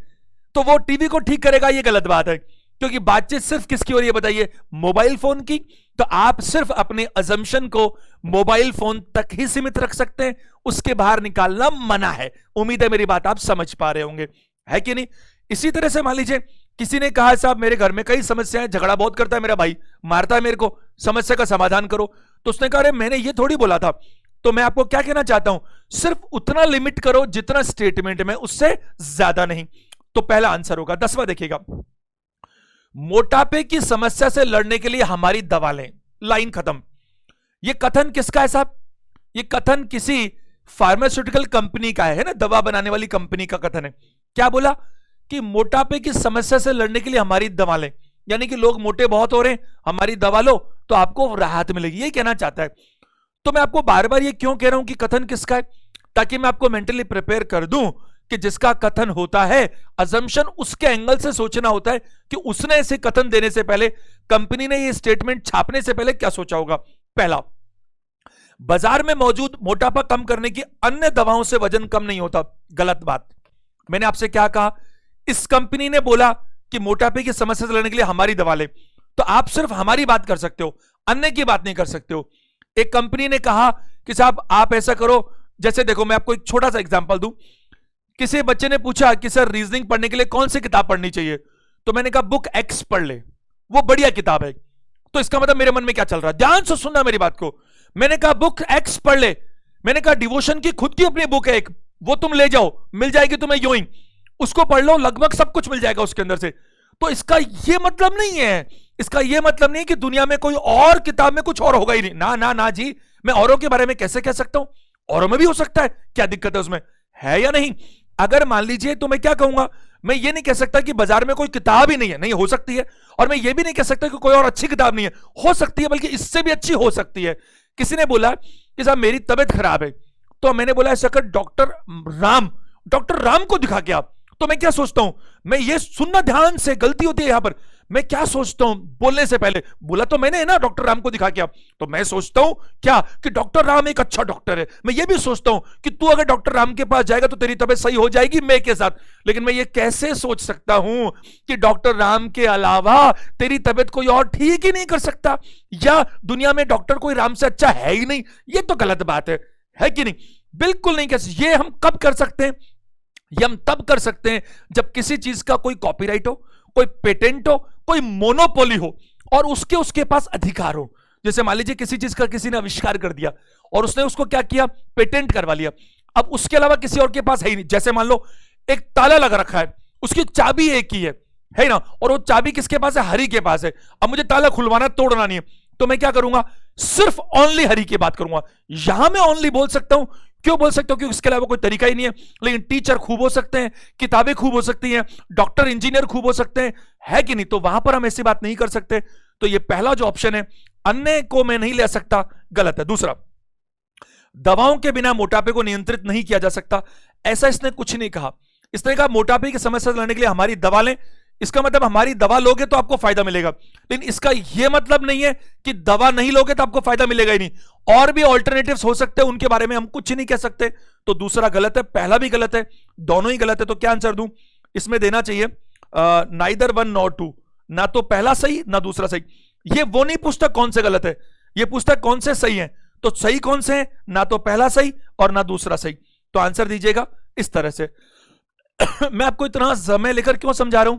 तो वो टीवी को ठीक करेगा, ये गलत बात है। क्योंकि बातचीत सिर्फ किसकी हो रही है बताइए? मोबाइल फोन की। तो आप सिर्फ अपने अजम्पशन को मोबाइल फोन तक ही सीमित रख सकते हैं, उसके बाहर निकालना मना है। उम्मीद है मेरी बात आप समझ पा रहे होंगे, है कि नहीं? इसी तरह से मान लीजिए किसी ने कहा साहब मेरे घर में कई समस्याएं, झगड़ा बहुत करता है मेरा भाई, मारता है मेरे को, समस्या का समाधान करो। तो उसने कहा अरे मैंने ये थोड़ी बोला था, तो मैं आपको क्या कहना चाहता हूं, सिर्फ उतना लिमिट करो जितना स्टेटमेंट में, उससे ज्यादा नहीं। तो पहला आंसर होगा। 10वां देखिएगा, मोटापे की समस्या से लड़ने के लिए हमारी दवा लें, लाइन खत्म। यह कथन किसका है साहब? यह कथन किसी फार्मास्यूटिकल कंपनी का है ना, दवा बनाने वाली कंपनी का कथन है। क्या बोला कि मोटापे की समस्या से लड़ने के लिए हमारी दवा लें, यानी कि लोग मोटे बहुत हो रहे हैं, हमारी दवा लो तो आपको राहत मिलेगी, ये कहना चाहता है। तो मैं आपको बार बार ये क्यों कह रहा हूं कि कथन किसका है, ताकि मैं आपको मेंटली प्रिपेयर कर दूं कि जिसका कथन होता है, अजम्पशन उसके एंगल से सोचना होता है कि उसने इसे कथन देने से पहले, कंपनी ने ये स्टेटमेंट छापने से पहले क्या सोचा होगा। पहला, बाजार में मौजूद मोटापा कम करने की अन्य दवाओं से वजन कम नहीं होता। गलत बात। मैंने आपसे क्या कहा, इस कंपनी ने बोला कि मोटापे की समस्या से लड़ने के लिए हमारी दवा ले, तो आप सिर्फ हमारी बात कर सकते हो, अन्य की बात नहीं कर सकते हो। एक कंपनी ने कहा कि साहब आप ऐसा करो, जैसे देखो मैं आपको एक छोटा सा एग्जांपल दूं। किसी बच्चे ने पूछा कि सर रीजनिंग पढ़ने के लिए कौन सी किताब पढ़नी चाहिए, तो मैंने कहा बुक एक्स पढ़ ले, वो बढ़िया किताब है। तो इसका मतलब मेरे मन में क्या चल रहा है, ध्यान से सुनना मेरी बात को। मैंने कहा बुक एक्स पढ़ ले, मैंने कहा डिवोशन की खुद की अपनी बुक है एक, वो तुम ले जाओ, मिल जाएगी तुम्हें यूं ही, उसको पढ़ लो, लगभग सब कुछ मिल जाएगा उसके अंदर से। तो इसका यह मतलब नहीं है, इसका यह मतलब नहीं कि दुनिया में कोई और किताब में कुछ और होगा ही नहीं। ना ना ना जी, मैं औरों के बारे में कैसे कह सकता हूं, औरों में भी हो सकता है, क्या दिक्कत है उसमें, है या नहीं। अगर मान लीजिए, तो मैं क्या कहूंगा, मैं ये नहीं कह सकता कि बाजार में कोई किताब ही नहीं है, नहीं हो सकती है। और मैं ये भी नहीं कह सकता कि कोई और अच्छी किताब नहीं है, हो सकती है, बल्कि इससे भी अच्छी हो सकती है। किसी ने बोला कि साहब मेरी तबीयत खराब है, तो मैंने बोला ऐसा कर डॉक्टर राम को दिखा के आप। तो मैं क्या सोचता हूं, मैं ये सुनना ध्यान से, गलती होती है यहां पर। मैं क्या सोचता हूं बोलने से पहले, बोला तो मैंने है ना डॉक्टर राम को दिखा के आप, तो मैं सोचता हूं क्या कि डॉक्टर राम एक अच्छा डॉक्टर है। मैं ये भी सोचता हूं कि तू अगर डॉक्टर राम के पास जाएगा तो तेरी तबीयत सही हो जाएगी मैं के साथ। लेकिन मैं ये कैसे सोच सकता हूं कि डॉक्टर राम के अलावा तेरी तबीयत कोई और ठीक ही नहीं कर सकता, या दुनिया में डॉक्टर कोई राम से अच्छा है ही नहीं। ये तो गलत बात है कि नहीं? बिल्कुल नहीं। कैसे ये हम कब कर सकते हैं? ये हम तब कर सकते हैं जब किसी चीज का कोई कॉपीराइट हो, कोई पेटेंट हो, कोई मोनोपोली हो, और उसके पास अधिकार हो। जैसे मान लीजिए किसी चीज का किसी ने आविष्कार कर दिया और उसने उसको क्या किया, पेटेंट करवा लिया, अब उसके अलावा किसी और के पास है ही नहीं। जैसे मान लो एक ताला लगा रखा है, उसकी चाबी एक ही है ना, और वो चाबी किसके पास है, हरि के पास है। अब मुझे ताला खुलवाना, तोड़ना नहीं है, तो मैं क्या करूंगा, सिर्फ ओनली हरि की बात करूंगा। यहां मैं ओनली बोल सकता हूं, क्यों बोल सकता हूं, क्योंकि इसके अलावा कोई तरीका ही नहीं है। लेकिन टीचर खूब हो सकते हैं, किताबें खूब हो सकती हैं, डॉक्टर इंजीनियर खूब हो सकते हैं, है कि नहीं? तो वहां पर हम ऐसी बात नहीं कर सकते। तो ये पहला जो ऑप्शन है, अन्य को मैं नहीं ले सकता, गलत है। दूसरा, दवाओं के बिना मोटापे को नियंत्रित नहीं किया जा सकता, ऐसा इसने कुछ नहीं कहा। इसने कहा मोटापे की समस्या से लड़ने के लिए हमारी दवा लें। इसका मतलब हमारी दवा लोगे तो आपको फायदा मिलेगा, लेकिन इसका यह मतलब नहीं है कि दवा नहीं लोगे तो आपको फायदा मिलेगा ही नहीं। और भी ऑल्टरनेटिव्स हो सकते हैं, उनके बारे में हम कुछ नहीं कह सकते। तो दूसरा गलत है, पहला भी गलत है, दोनों ही गलत है। तो क्या आंसर दूं? इसमें देना चाहिए नाइदर वन नॉर टू, ना तो पहला सही ना दूसरा सही। ये वो नहीं पूछता कौन से गलत है, ये पूछता कौन से सही है। तो सही कौन से है? ना तो पहला सही और ना दूसरा सही। तो आंसर दीजिएगा इस तरह से। मैं आपको इतना समय लेकर क्यों समझा रहा हूं,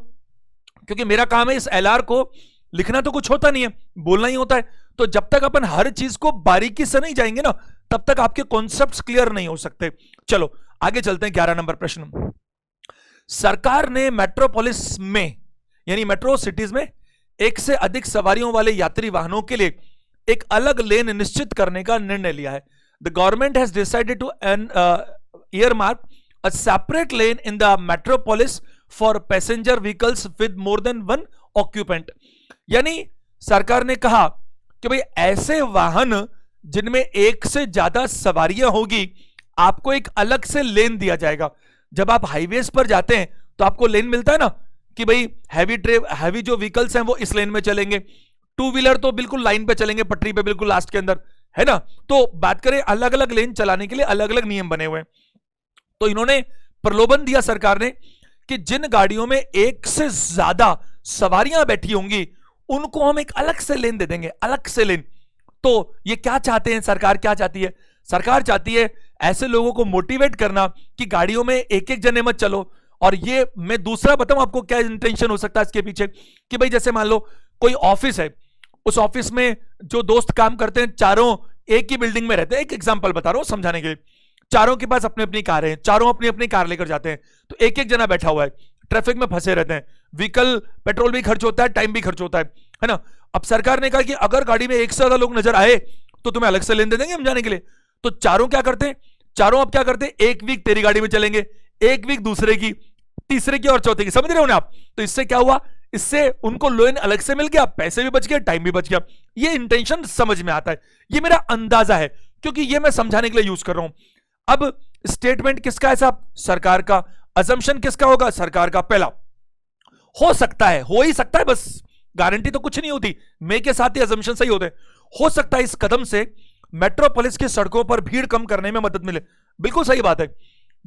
क्योंकि मेरा काम है इस एलआर को लिखना, तो कुछ होता नहीं है, बोलना ही होता है। तो जब तक अपन हर चीज को बारीकी से नहीं जाएंगे ना, तब तक आपके कॉन्सेप्ट्स क्लियर नहीं हो सकते। चलो आगे चलते हैं। 11 नंबर प्रश्न, सरकार ने मेट्रोपोलिस में यानी मेट्रो सिटीज में एक से अधिक सवारियों वाले यात्री वाहनों के लिए एक अलग लेन निश्चित करने का निर्णय लिया है। The government has decided to earmark a separate lane in the metropolis for passenger vehicles with more than one occupant। यानी सरकार ने कहा कि भाई ऐसे वाहन जिनमें एक से ज्यादा सवारियां होगी, आपको एक अलग से लेन दिया जाएगा। जब आप हाईवेज पर जाते हैं तो आपको लेन मिलता है ना, कि भाई हैवी जो व्हीकल्स हैं वो इस लेन में चलेंगे, टू व्हीलर तो बिल्कुल लाइन पे चलेंगे, पटरी पे बिल्कुल लास्ट के अंदर, है ना। तो बात करें अलग अलग लेन चलाने के लिए अलग अलग नियम बने हुए हैं। तो इन्होंने प्रलोभन दिया सरकार ने कि जिन गाड़ियों में एक से ज्यादा सवारियां बैठी होंगी उनको हम एक अलग से लेन दे देंगे, अलग से लेन। तो ये क्या चाहते हैं, सरकार क्या चाहती है? सरकार चाहती है ऐसे लोगों को मोटिवेट करना कि गाड़ियों में एक एक जने मत चलो। और ये मैं दूसरा बताऊं आपको क्या इंटेंशन हो सकता है इसके पीछे, कि भाई जैसे मान लो कोई ऑफिस है, उस ऑफिस में जो दोस्त काम करते हैं चारों एक ही बिल्डिंग में रहते हैं, एक एग्जांपल बता रहा हूं समझाने के लिए, चारों के पास अपनी अपनी कार है, चारों अपनी अपनी कार लेकर जाते हैं, तो एक एक जना बैठा हुआ है, ट्रैफिक में फंसे रहते हैं, व्हीकल पेट्रोल भी खर्च होता है, टाइम भी खर्च होता है ना। अब सरकार ने कहा कि अगर गाड़ी में एक से ज्यादा लोग नजर आए तो तुम्हें अलग से लेन दे देंगे हम जाने के लिए। तो चारों क्या करते हैं, चारों अब क्या करते हैं, एक वीक तेरी गाड़ी में चलेंगे, एक वीक दूसरे की, तीसरे की और चौथे की, समझ रहे हो ना आप। तो इससे क्या हुआ, इससे उनको लोन अलग से मिल गया, पैसे भी बच गए, टाइम भी बच गया। ये इंटेंशन समझ में आता है, ये मेरा अंदाजा है, क्योंकि ये मैं समझाने के लिए यूज कर रहा हूं। अब स्टेटमेंट किसका है साहब, सरकार का। अजम्पशन किसका होगा, सरकार का। पहला, हो सकता है, हो ही सकता है, बस गारंटी तो कुछ नहीं होती, मे के साथ ही अजम्पशन सही होते हैं। हो सकता है इस कदम से मेट्रोपोलिस की सड़कों पर भीड़ कम करने में मदद मिले। बिल्कुल सही बात है,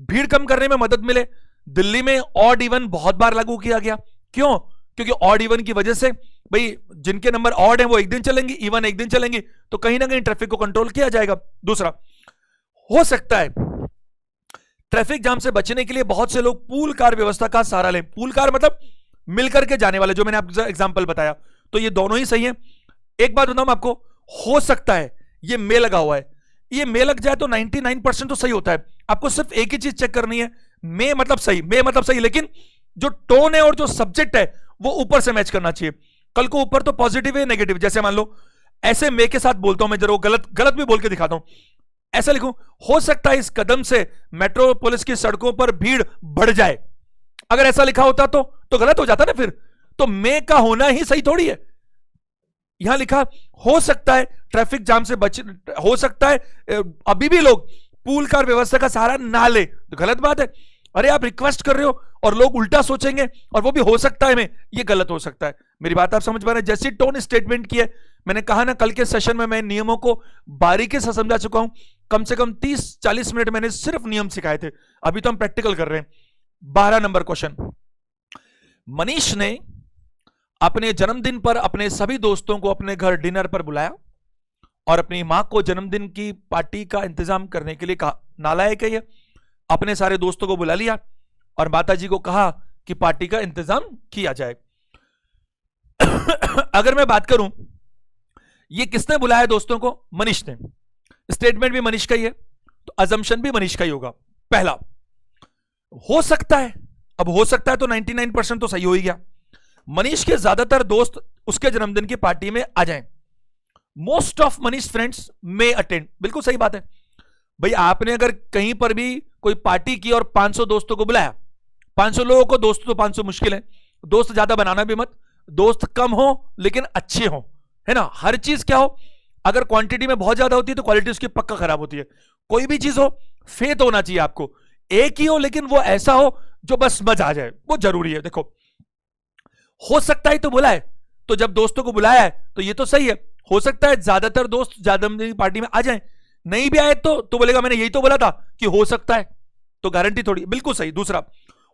भीड़ कम करने में मदद मिले। दिल्ली में ऑड इवन बहुत बार लागू किया गया, क्यों, क्योंकि ऑड इवन की वजह से भाई जिनके नंबर ऑड हैं वो एक दिन चलेंगे, इवन एक दिन चलेंगी, तो कहीं ना कहीं ट्रैफिक को कंट्रोल किया जाएगा। दूसरा, हो सकता है ट्रैफिक जाम से बचने के लिए बहुत से लोग पूल कार व्यवस्था का सहारा लें। पूल कार मतलब मिलकर के जाने वाले, जो मैंने आपको एग्जांपल बताया, तो ये दोनों ही सही है। एक बात बताऊं आपको, हो सकता है ये मे लगा हुआ है, ये मे लग जाए तो 99% तो सही होता है। आपको सिर्फ एक ही चीज चेक करनी है, मे मतलब सही, मे मतलब सही, लेकिन जो टोन है और जो सब्जेक्ट है वो ऊपर से मैच करना चाहिए। कल को ऊपर तो पॉजिटिव है नेगेटिव, जैसे मान लो ऐसे मे के साथ बोलता हूं मैं, जरूर गलत गलत भी बोल के दिखाता हूं, ऐसा लिखूं, हो सकता है इस कदम से मेट्रोपोलिस की सड़कों पर भीड़ बढ़ जाए। अगर ऐसा लिखा होता तो गलत हो जाता ना फिर, तो मे का होना ही सही थोड़ी है। यहां लिखा हो सकता है ट्रैफिक जाम से बच, हो सकता है अभी भी लोग पूल कार व्यवस्था का सहारा ना ले, तो गलत बात है। अरे आप रिक्वेस्ट कर रहे हो और लोग उल्टा सोचेंगे, और वो भी हो सकता है में, ये गलत हो सकता है। मेरी बात आप समझ पा रहे हैं, जैसी टोन स्टेटमेंट की है, मैंने कहा ना कल के सेशन में मैं नियमों को बारीकी से समझा चुका हूं, कम से कम 30-40 मिनट मैंने सिर्फ नियम सिखाए थे, अभी तो हम प्रैक्टिकल कर रहे हैं। 12 नंबर क्वेश्चन, मनीष ने अपने जन्मदिन पर अपने सभी दोस्तों को अपने घर डिनर पर बुलाया और अपनी मां को जन्मदिन की पार्टी का इंतजाम करने के लिए कहा। नालायक है ये, अपने सारे दोस्तों को बुला लिया और माताजी को कहा कि पार्टी का इंतजाम किया जाए। अगर मैं बात करूं ये किसने बुलाया दोस्तों को, मनीष ने, स्टेटमेंट भी मनीष का ही है, तो अजम्पशन भी मनीष का ही होगा। पहला, हो सकता है, अब हो सकता है तो 99% तो सही हो ही गया, मनीष के ज्यादातर दोस्त उसके जन्मदिन की पार्टी में आ जाएं। Most of Manish friends may attend, बिल्कुल सही बात है भाई। आपने अगर कहीं पर भी कोई पार्टी की और 500 दोस्तों को बुलाया, 500 लोगों को, दोस्त तो 500 मुश्किल है, दोस्त ज्यादा बनाना भी मत, दोस्त कम हो लेकिन अच्छे हो, है ना। हर चीज क्या हो, अगर क्वांटिटी में बहुत ज्यादा होती है तो क्वालिटी उसकी पक्का खराब होती है। कोई भी चीज हो, फेथ होना चाहिए आपको, एक ही हो लेकिन वो ऐसा हो जो बस मजा आ जाए, वो जरूरी है। देखो हो सकता है तो बुलाए, तो जब दोस्तों को बुलाया है तो ये तो सही है, हो सकता है ज्यादातर दोस्त जन्मदिन पार्टी में आ जाएं, नहीं भी आए तो बोलेगा मैंने यही तो बोला था कि हो सकता है, तो गारंटी थोड़ी, बिल्कुल सही। दूसरा,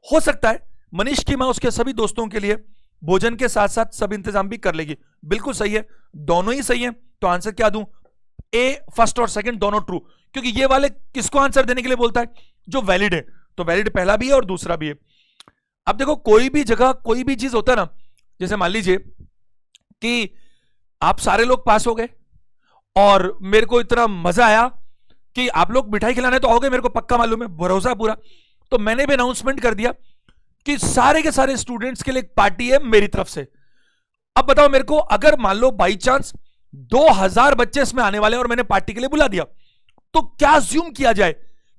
हो सकता है मनीष की मां उसके सभी दोस्तों के लिए भोजन के साथ साथ सब इंतजाम भी कर लेगी, बिल्कुल सही है, दोनों ही सही है। तो आंसर क्या दूं, ए, फर्स्ट और सेकंड दोनों ट्रू, क्योंकि ये वाले किसको आंसर देने के लिए बोलता है, जो वैलिड है, तो वैलिड पहला भी है और दूसरा भी है। अब देखो कोई भी जगह कोई भी चीज होता है ना, जैसे मान लीजिए कि आप सारे लोग पास हो गए और मेरे को इतना मजा आया कि आप लोग मिठाई खिलाने तो आओगे, मेरे को पक्का मालूम है, भरोसा पूरा, तो मैंने भी अनाउंसमेंट कर दिया कि सारे के सारे स्टूडेंट्स के लिए एक पार्टी है मेरी तरफ से। अब बताओ मेरे को, अगर मान लो बाई चांस 2000 बच्चे इसमें आने वाले हैं और मैंने पार्टी के लिए बुला दिया, तो क्या अज्यूम किया जाए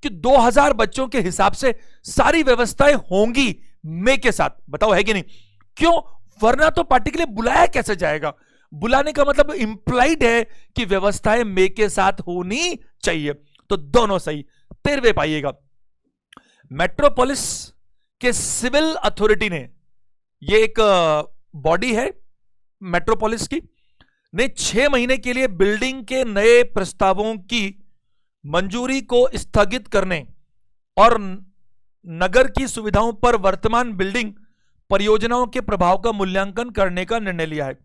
कि 2000 बच्चों के हिसाब से सारी व्यवस्थाएं होंगी मे के साथ, बताओ है कि नहीं। क्यों, वरना तो पार्टी के लिए बुलाया कैसे जाएगा। बुलाने का मतलब इंप्लाइड है कि व्यवस्थाएं मे के साथ होनी चाहिए, तो दोनों सही। 13वें पाइएगा, मेट्रोपोलिस के सिविल अथॉरिटी ने, ये एक बॉडी है मेट्रोपोलिस की, ने 6 महीने के लिए बिल्डिंग के नए प्रस्तावों की मंजूरी को स्थगित करने और नगर की सुविधाओं पर वर्तमान बिल्डिंग परियोजनाओं के प्रभाव का मूल्यांकन करने का निर्णय लिया है।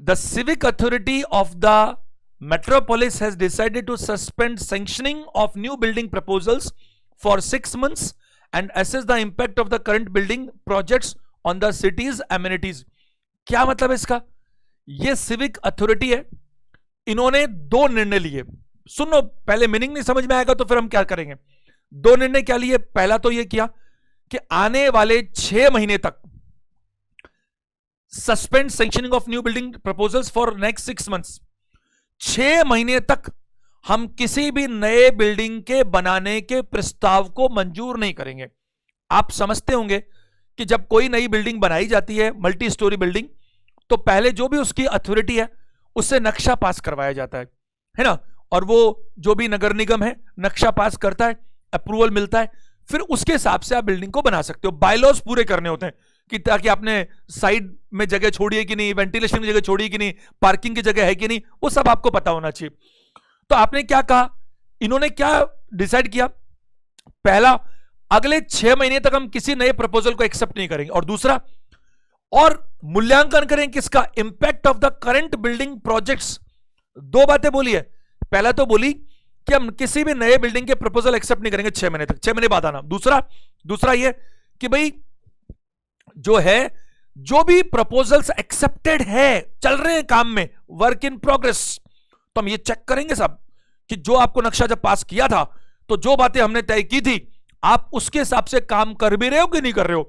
The civic authority of the metropolis has decided to suspend sanctioning of new building proposals for 6 months and assess the impact of the current building projects on the city's amenities। क्या मतलब है इसका, ये सिविक अथॉरिटी है इन्होंने दो निर्णय लिए। सुनो, पहले मीनिंग नहीं समझ में आएगा तो फिर हम क्या करेंगे। दो निर्णय क्या लिए? पहला तो यह किया कि आने वाले 6 महीने तक suspend sanctioning of new building proposals for next 6 months. 6 महीने तक हम किसी भी नए बिल्डिंग के बनाने के प्रस्ताव को मंजूर नहीं करेंगे। आप समझते होंगे कि जब कोई नई बिल्डिंग बनाई जाती है, मल्टी स्टोरी बिल्डिंग, तो पहले जो भी उसकी अथॉरिटी है उससे नक्शा पास करवाया जाता है ना। और वो जो भी नगर निगम है नक्शा पास करता है, अप्रूवल मिलता है, फिर उसके हिसाब से आप बिल्डिंग को बना सकते हो। बायलॉज पूरे करने होते हैं कि ताकि आपने साइड में जगह छोड़ी है कि नहीं, वेंटिलेशन की जगह छोड़ी है कि नहीं, पार्किंग की जगह है कि नहीं, वो सब आपको पता होना चाहिए। तो आपने क्या कहा, इन्होंने क्या डिसाइड किया? पहला, अगले 6 महीने तक हम किसी नए प्रपोजल को एक्सेप्ट नहीं करेंगे। और दूसरा, और मूल्यांकन करें किसका? Impact of the current building projects. दो बातें बोली है। पहला तो बोली कि हम किसी भी नए बिल्डिंग के प्रपोजल एक्सेप्ट नहीं करेंगे 6 महीने तक, 6 महीने बाद आना। दूसरा ये कि भाई जो है, जो भी प्रपोजल्स एक्सेप्टेड है, चल रहे हैं काम में, वर्क इन प्रोग्रेस, तो हम ये चेक करेंगे सब कि जो आपको नक्शा जब पास किया था तो जो बातें हमने तय की थी आप उसके हिसाब से काम कर भी रहे हो कि नहीं कर रहे हो।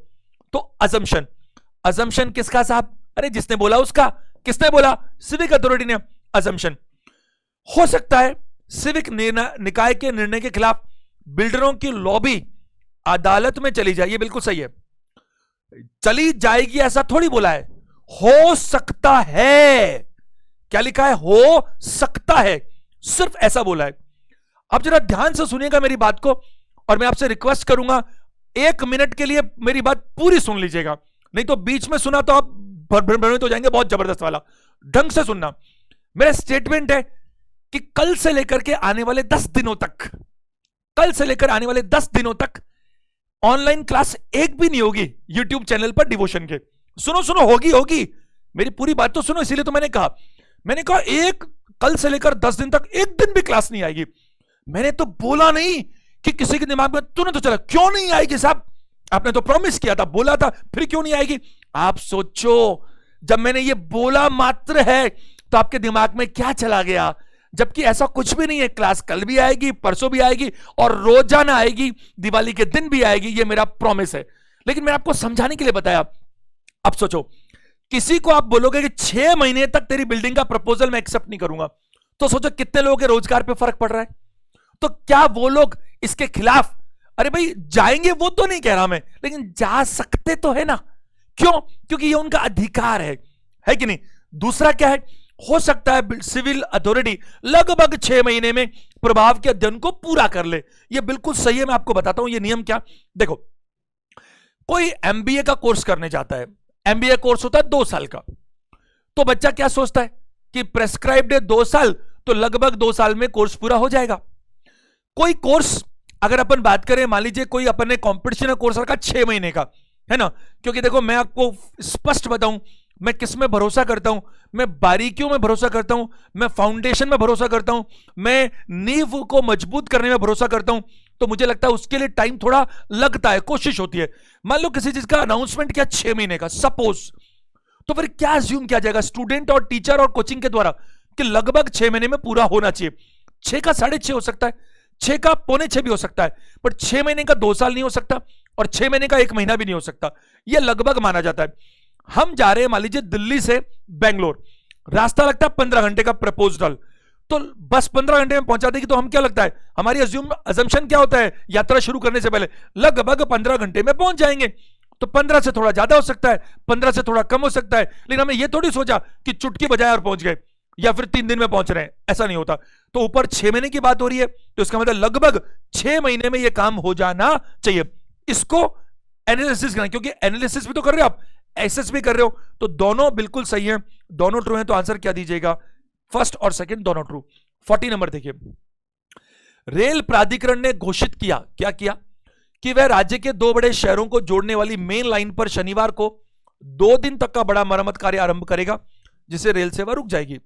तो अजम्पशन किसका साहब? अरे जिसने बोला उसका। किसने बोला? सिविक अथॉरिटी ने। अजम्पशन हो सकता है सिविक निकाय के निर्णय के खिलाफ बिल्डरों की लॉबी अदालत में चली जाए। ये बिल्कुल सही है, चली जाएगी ऐसा थोड़ी बोला है, हो सकता है। क्या लिखा है? हो सकता है, सिर्फ ऐसा बोला है। अब जरा ध्यान से सुनिएगा मेरी बात को, और मैं आपसे रिक्वेस्ट करूंगा 1 मिनट के लिए मेरी बात पूरी सुन लीजिएगा, नहीं तो बीच में सुना तो आप भ्रमित हो जाएंगे, बहुत जबरदस्त वाला। ढंग से सुनना। मेरा स्टेटमेंट है कि कल से लेकर के आने वाले 10 दिनों तक, कल से लेकर आने वाले 10 दिनों तक ऑनलाइन क्लास एक भी नहीं होगी यूट्यूब चैनल पर डिवोशन के। सुनो, होगी। मेरी पूरी बात तो सुनो, इसीलिए तो मैंने कहा एक कल से लेकर 10 दिन तक एक दिन भी क्लास नहीं आएगी। मैंने तो बोला नहीं कि किसी के दिमाग में तुरंत तो चला क्यों नहीं आएगी साहब, आपने तो प्रॉमिस किया था, बोला था, फिर क्यों नहीं आएगी? आप सोचो, जब मैंने ये बोला मात्र है तो आपके दिमाग में क्या चला गया? जबकि ऐसा कुछ भी नहीं है। क्लास कल भी आएगी, परसों भी आएगी, और रोजाना आएगी, दिवाली के दिन भी आएगी, ये मेरा प्रॉमिस है। लेकिन मैंने आपको समझाने के लिए बताया। अब सोचो, किसी को आप बोलोगे कि 6 महीने तक तेरी बिल्डिंग का प्रपोजल मैं एक्सेप्ट नहीं करूंगा, तो सोचो कितने लोगों के रोजगार पे फर्क पड़ रहा है। तो क्या वो लोग इसके खिलाफ, अरे भाई जाएंगे वो तो नहीं कह रहा मैं, लेकिन जा सकते तो है ना। क्यों? क्योंकि ये उनका अधिकार है कि नहीं। दूसरा क्या है, हो सकता है सिविल अथॉरिटी लगभग 6 महीने में प्रभाव के अध्ययन को पूरा कर ले। ये बिल्कुल सही है। मैं आपको बताता हूं ये नियम क्या। देखो, कोई एमबीए का कोर्स करने जाता है, एमबीए कोर्स होता है 2 साल का, तो बच्चा क्या सोचता है कि प्रेस्क्राइब्ड है 2 साल, तो लगभग 2 साल में कोर्स पूरा हो जाएगा। कोई कोर्स अगर अपन बात करें, मान लीजिए कोई अपन ने कॉम्पिटिशन कोर्स रखा 6 महीने का, है ना। क्योंकि देखो मैं आपको स्पष्ट बताऊं, मैं किस में भरोसा करता हूं, मैं बारीकियों में भरोसा करता हूं, मैं फाउंडेशन में भरोसा करता हूं, मैं नींव को मजबूत करने में भरोसा करता हूं। तो मुझे लगता है उसके लिए टाइम थोड़ा लगता है, कोशिश होती है। मान लो किसी चीज का अनाउंसमेंट किया 6 महीने का सपोज, तो फिर क्या अज्यूम किया जाएगा स्टूडेंट और टीचर और कोचिंग के द्वारा कि लगभग 6 महीने में पूरा होना चाहिए। 6 का 6.5 हो सकता है, 6 का 6.25 भी हो सकता है, पर 6 महीने का 2 साल नहीं हो सकता, और 6 महीने का 1 महीना भी नहीं हो सकता। यह लगभग माना जाता है। हम जा रहे हैं मान लीजिए दिल्ली से बेंगलोर, रास्ता लगता है 15 घंटे का प्रपोजल, तो बस 15 घंटे में पहुंचा देगी। तो हम क्या लगता है, हमारी अजम्पशन क्या होता है यात्रा शुरू करने से पहले, लगभग 15 घंटे में पहुंच जाएंगे। तो 15 से थोड़ा ज्यादा हो सकता है, 15 से थोड़ा कम हो सकता है, लेकिन हमने ये थोड़ी सोचा कि चुटकी बजाए और पहुंच गए, या फिर 3 दिन में पहुंच रहे हैं, ऐसा नहीं होता। तो ऊपर 6 महीने की बात हो रही है, तो इसका मतलब लगभग 6 महीने में यह काम हो जाना चाहिए। इसको एनालिसिस करना, क्योंकि एनालिसिस भी तो कर रहे हो आप, एसेस भी कर रहे हो, तो दोनों बिल्कुल सही है, दोनों ट्रू हैं। तो आंसर क्या दीजिएगा, फर्स्ट और सेकंड दोनों ट्रू। 40 नंबर देखिए, रेल प्राधिकरण ने घोषित किया, क्या किया, कि वह राज्य के 2 बड़े शहरों को जोड़ने वाली मेन लाइन पर शनिवार को 2 दिन तक का बड़ा मरम्मत कार्य आरंभ करेगा, जिससे रेल सेवा रुक जाएगी।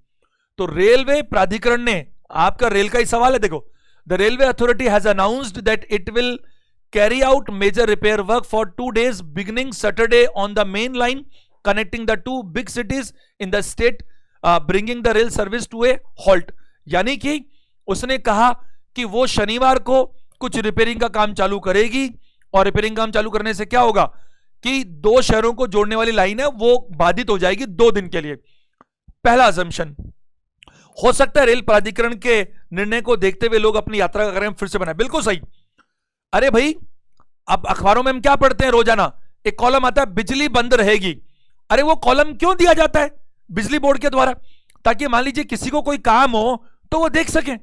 तो रेलवे प्राधिकरण ने, आपका रेल का ही सवाल है, देखो, the railway authority has announced that it will carry out major repair work for 2 days beginning Saturday on the main line connecting the 2 big cities in the state bringing the rail service to a halt, यानी कि उसने कहा कि वो शनिवार को कुछ repairing का काम चालू करेगी, और रिपेयरिंग काम चालू करने से क्या होगा कि दो शहरों को जोड़ने वाली लाइन है वो बाधित हो जाएगी 2 दिन के लिए। पहला असम्पशन, हो सकता है रेल प्राधिकरण के निर्णय को देखते हुए लोग अपनी यात्रा का कार्यक्रम फिर से बनाए। बिल्कुल सही। अरे भाई, अब अखबारों में हम क्या पढ़ते हैं रोजाना, एक कॉलम आता है बिजली बंद रहेगी। अरे वो कॉलम क्यों दिया जाता है बिजली बोर्ड के द्वारा? ताकि मान लीजिए किसी को कोई काम हो तो वो देख सके।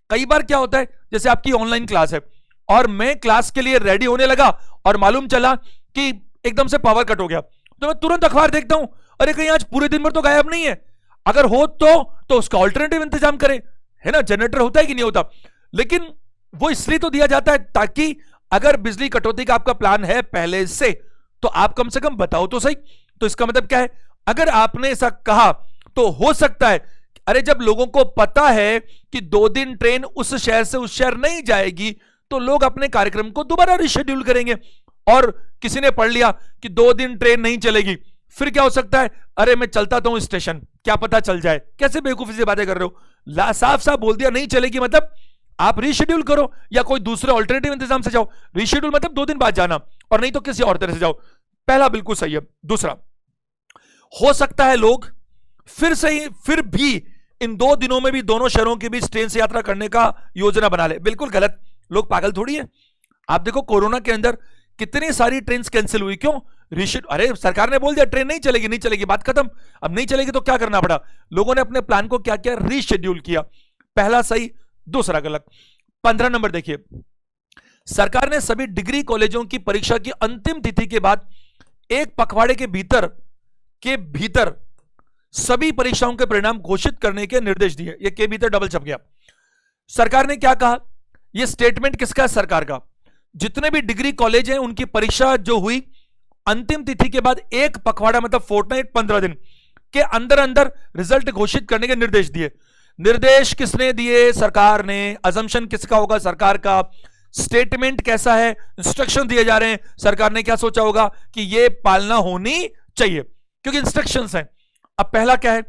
कई बार क्या होता है, जैसे आपकी ऑनलाइन क्लास है और मैं क्लास के लिए रेडी होने लगा और मालूम चला कि एकदम से पावर कट हो गया, तो मैं तुरंत अखबार देखता हूं, अरे कहीं आज पूरे दिन भर तो गायब नहीं है। अगर हो तो उसका ऑल्टरनेटिव इंतजाम करें, है ना। जनरेटर होता है कि नहीं होता, लेकिन वो इसलिए तो दिया जाता है ताकि अगर बिजली कटौती का आपका प्लान है पहले से, तो आप कम से कम बताओ तो सही। तो इसका मतलब क्या है, अगर आपने ऐसा कहा तो हो सकता है, अरे जब लोगों को पता है कि 2 दिन ट्रेन उस शहर से उस शहर नहीं जाएगी, तो लोग अपने कार्यक्रम को दोबारा रिशेड्यूल करेंगे। और किसी ने पढ़ लिया कि 2 दिन ट्रेन नहीं चलेगी, फिर क्या हो सकता है, अरे मैं चलता तो हूं स्टेशन, क्या पता चल जाए। कैसे बेवकूफी से बातें कर रहे हो, साफ साफ बोल दिया नहीं चलेगी, मतलब आप रीशेड्यूल करो या कोई दूसरे ऑल्टरनेटिव इंतजाम से जाओ। रीशेड्यूल मतलब 2 दिन बाद जाना, और नहीं तो किसी और तरह से जाओ। पहला बिल्कुल सही है। दूसरा, हो सकता है लोग फिर भी इन 2 दिनों में भी दोनों शहरों के बीच ट्रेन से यात्रा करने का योजना बना ले। बिल्कुल गलत, लोग पागल थोड़ी है। आप देखो कोरोना के अंदर कितनी सारी ट्रेन कैंसिल हुई, क्यों? अरे सरकार ने बोल दिया ट्रेन नहीं चलेगी, नहीं चलेगी, बात खत्म। अब नहीं चलेगी तो क्या करना पड़ा, लोगों ने अपने प्लान को क्या किया, रीशेड्यूल किया। पहला सही, दूसरा गलत। 15 नंबर देखिए, सरकार ने सभी डिग्री कॉलेजों की परीक्षा की अंतिम तिथि के बाद 1 पखवाड़े के भीतर सभी परीक्षाओं के परिणाम घोषित करने के निर्देश दिए। ये के भीतर डबल छप गया। सरकार ने क्या कहा, यह स्टेटमेंट किसका है, सरकार का। जितने भी डिग्री कॉलेज हैं उनकी परीक्षा जो हुई अंतिम तिथि के बाद 1 पखवाड़ा मतलब फोर्टनाइट 15 दिन के अंदर अंदर रिजल्ट घोषित करने के निर्देश दिए। निर्देश किसने दिए, सरकार ने। अजम्पशन किसका होगा, सरकार का। स्टेटमेंट कैसा है, इंस्ट्रक्शन दिए जा रहे हैं, सरकार ने क्या सोचा होगा कि ये पालना होनी चाहिए, क्योंकि इंस्ट्रक्शंस हैं। अब पहला क्या है,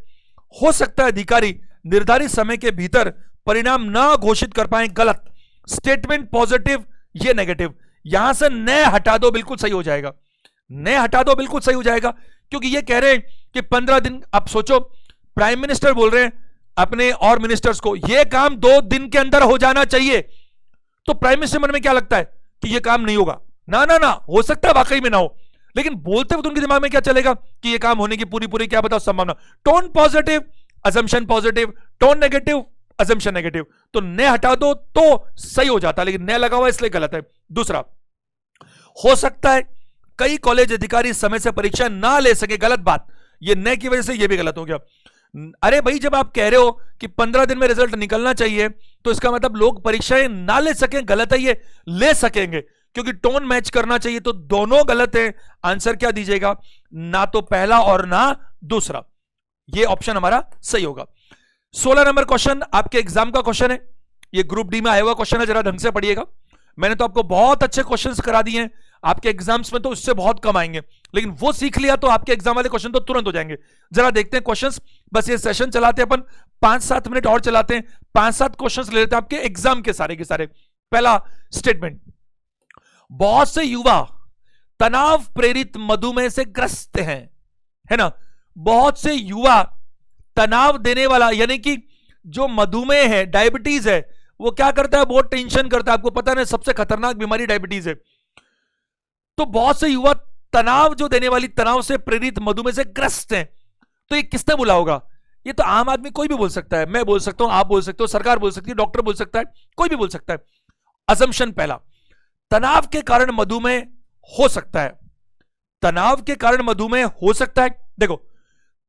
हो सकता है अधिकारी निर्धारित समय के भीतर परिणाम ना घोषित कर पाए, गलत। स्टेटमेंट पॉजिटिव, ये नेगेटिव। यहां से न हटा दो, बिल्कुल सही हो जाएगा। न हटा दो, बिल्कुल सही हो जाएगा, क्योंकि ये कह रहे हैं कि 15 दिन। अब सोचो, प्राइम मिनिस्टर बोल रहे हैं अपने और मिनिस्टर्स को ये काम 2 दिन के अंदर हो जाना चाहिए, तो प्राइम मिनिस्टर मन में क्या लगता है कि ये काम नहीं होगा। ना ना ना, हो सकता है वाकई में ना हो, लेकिन बोलते वक्त उनके दिमाग में क्या चलेगा कि ये काम होने की पूरी क्या बताओ संभावना। Tone positive, assumption positive, tone negative, assumption negative. तो न हटा दो तो सही हो जाता, लेकिन न लगा हुआ इसलिए गलत है। दूसरा, हो सकता है कई कॉलेज अधिकारी समय से परीक्षा ना ले सके, गलत बात। ये न की वजह से ये भी गलत हो गया। अरे भाई, जब आप कह रहे हो कि 15 दिन में रिजल्ट निकलना चाहिए, तो इसका मतलब लोग परीक्षाएं ना ले सकें, गलत है। ये ले सकेंगे, क्योंकि टोन मैच करना चाहिए, तो दोनों गलत है। आंसर क्या दीजिएगा, ना तो पहला और ना दूसरा। ये ऑप्शन हमारा सही होगा। 16 नंबर क्वेश्चन आपके एग्जाम का क्वेश्चन है, ये ग्रुप डी में आया हुआ क्वेश्चन है, जरा ढंग से पढ़िएगा। मैंने तो आपको बहुत अच्छे क्वेश्चंस करा दिए हैं, आपके एग्जाम्स में तो उससे बहुत कम आएंगे, लेकिन वो सीख लिया तो आपके एग्जाम वाले क्वेश्चन तो तुरंत हो जाएंगे। जरा देखते हैं क्वेश्चंस। बस ये सेशन चलाते हैं अपन 5-7 मिनट और चलाते हैं, 5-7 क्वेश्चंस ले लेते हैं आपके एग्जाम के सारे के सारे। पहला स्टेटमेंट, बहुत से युवा तनाव प्रेरित मधुमेह से ग्रस्त हैं, है ना। बहुत से युवा तनाव देने वाला, यानी कि जो मधुमेह है, डायबिटीज है, वो क्या करता है, बहुत टेंशन करता है। आपको पता है सबसे खतरनाक बीमारी डायबिटीज है। तो बहुत से युवा तनाव जो देने वाली, तनाव से प्रेरित मधुमेह से ग्रस्त हैं। तो ये किसने बोला होगा, ये तो आम आदमी कोई भी बोल सकता है। मैं बोल सकता हूं, आप बोल सकते हो, सरकार बोल सकती है, डॉक्टर बोल सकता है, कोई भी बोल सकता है। असम्पशन पहला, तनाव के कारण मधुमेह हो सकता है। तनाव के कारण मधुमेह हो सकता है। देखो,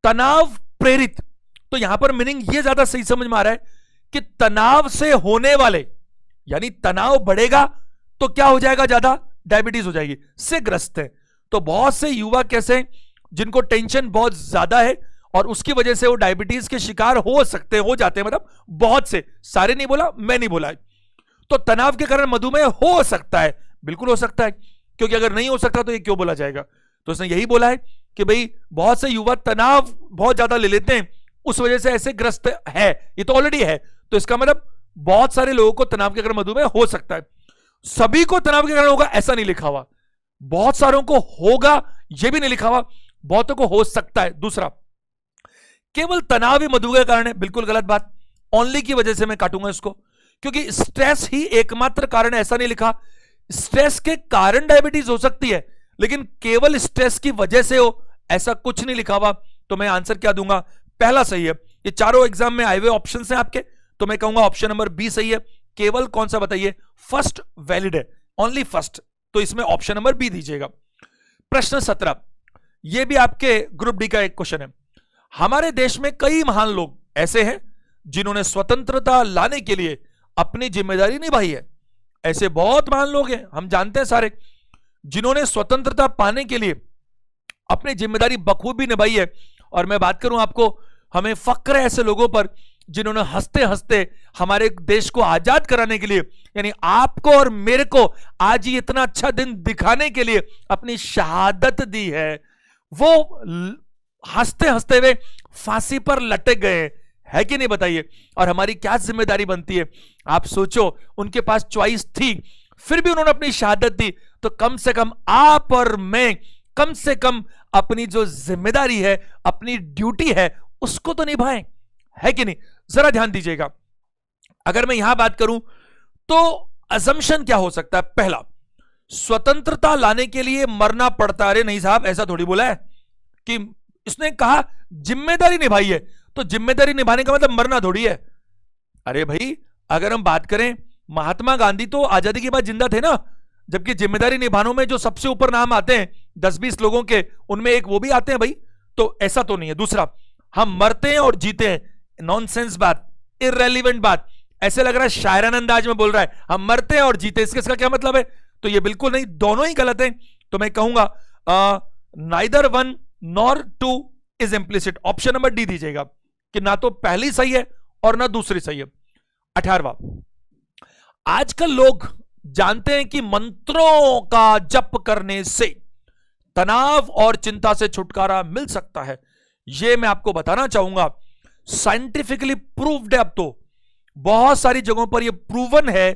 तनाव प्रेरित, तो यहां पर मीनिंग ये ज्यादा सही समझ में आ रहा है कि तनाव से होने वाले, यानी तनाव बढ़ेगा तो क्या हो जाएगा, ज्यादा डायबिटीज हो जाएगी, से ग्रस्त है। तो बहुत से युवा कैसे, जिनको टेंशन बहुत ज्यादा है और उसकी वजह से वो डायबिटीज के शिकार हो सकते हैं, हो जाते हैं, मतलब बहुत से, सारे नहीं बोला, मैं नहीं बोला है। तो तनाव के कारण मधुमेह हो सकता है, बिल्कुल हो सकता है, क्योंकि अगर नहीं हो सकता तो ये क्यों बोला जाएगा। तो उसने यही बोला है कि भाई बहुत से युवा तनाव बहुत ज्यादा ले लेते हैं उस वजह से ऐसे ग्रस्त है, ये तो ऑलरेडी है, तो इसका मतलब बहुत सारे लोगों को तनाव के कारण मधुमेह हो सकता है। सभी को तनाव के कारण होगा ऐसा नहीं लिखा हुआ, बहुत सारों को होगा यह भी नहीं लिखा हुआ, बहुतों को हो सकता है। दूसरा, केवल तनाव ही मधुमेह का कारण है, बिल्कुल गलत बात। ओनली की वजह से मैं काटूंगा इसको, क्योंकि स्ट्रेस ही एकमात्र कारण है, ऐसा नहीं लिखा। स्ट्रेस के कारण डायबिटीज हो सकती है, लेकिन केवल स्ट्रेस की वजह से हो ऐसा कुछ नहीं लिखा हुआ। तो मैं आंसर क्या दूंगा, पहला सही है। ये चारों एग्जाम में आए हुए ऑप्शन हैं आपके, तो मैं कहूंगा ऑप्शन नंबर बी सही है। केवल कौन सा बताइए, फर्स्ट वैलिड है, ओनली फर्स्ट, तो इसमें ऑप्शन नंबर बी दीजिएगा। प्रश्न 17, यह भी आपके ग्रुप डी का एक क्वेश्चन है। हमारे देश में कई महान लोग ऐसे हैं जिन्होंने स्वतंत्रता लाने के लिए अपनी जिम्मेदारी निभाई है। ऐसे बहुत महान लोग हैं, हम जानते हैं सारे, जिन्होंने स्वतंत्रता पाने के लिए अपनी जिम्मेदारी बखूबी निभाई है। और मैं बात करूं आपको, हमें फक्र है ऐसे लोगों पर जिन्होंने हंसते हंसते हमारे देश को आजाद कराने के लिए, यानी आपको और मेरे को आज ही इतना अच्छा दिन दिखाने के लिए अपनी शहादत दी है। वो हंसते हंसते हुए फांसी पर लटक गए है कि नहीं, बताइए। और हमारी क्या जिम्मेदारी बनती है, आप सोचो, उनके पास चॉइस थी, फिर भी उन्होंने अपनी शहादत दी, तो कम से कम आप और मैं कम से कम अपनी जो जिम्मेदारी है, अपनी ड्यूटी है, उसको तो निभाएं, है कि नहीं। जरा ध्यान दीजिएगा, अगर मैं यहां बात करूं तो असम्पशन क्या हो सकता है। पहला, स्वतंत्रता लाने के लिए मरना पड़ता। अरे नहीं साहब, ऐसा थोड़ी बोला है कि इसने कहा जिम्मेदारी निभाई है, तो जिम्मेदारी निभाने का मतलब मरना थोड़ी है। अरे भाई, अगर हम बात करें, महात्मा गांधी तो आजादी के बाद जिंदा थे ना, जबकि जिम्मेदारी निभाने में जो सबसे ऊपर नाम आते हैं 10-20 लोगों के, उनमें एक वो भी आते हैं भाई, तो ऐसा तो नहीं है। दूसरा, हम मरते हैं और जीते हैं, नॉनसेंस बात, इररेलेवेंट बात, ऐसे लग रहा है शायराना अंदाज में बोल रहा है, हम मरते हैं और जीते, इसका क्या मतलब है। तो ये बिल्कुल नहीं, दोनों ही गलत है। तो मैं कहूंगा neither one nor two is implicit, option number D दीजिएगा, कि ना तो पहली सही है और ना दूसरी सही है। 18वां, आजकल लोग जानते हैं कि मंत्रों का जप करने से तनाव और चिंता से छुटकारा मिल सकता है। यह मैं आपको बताना चाहूंगा, साइंटिफिकली प्रूव्ड है, अब तो बहुत सारी जगहों पर यह प्रूवन है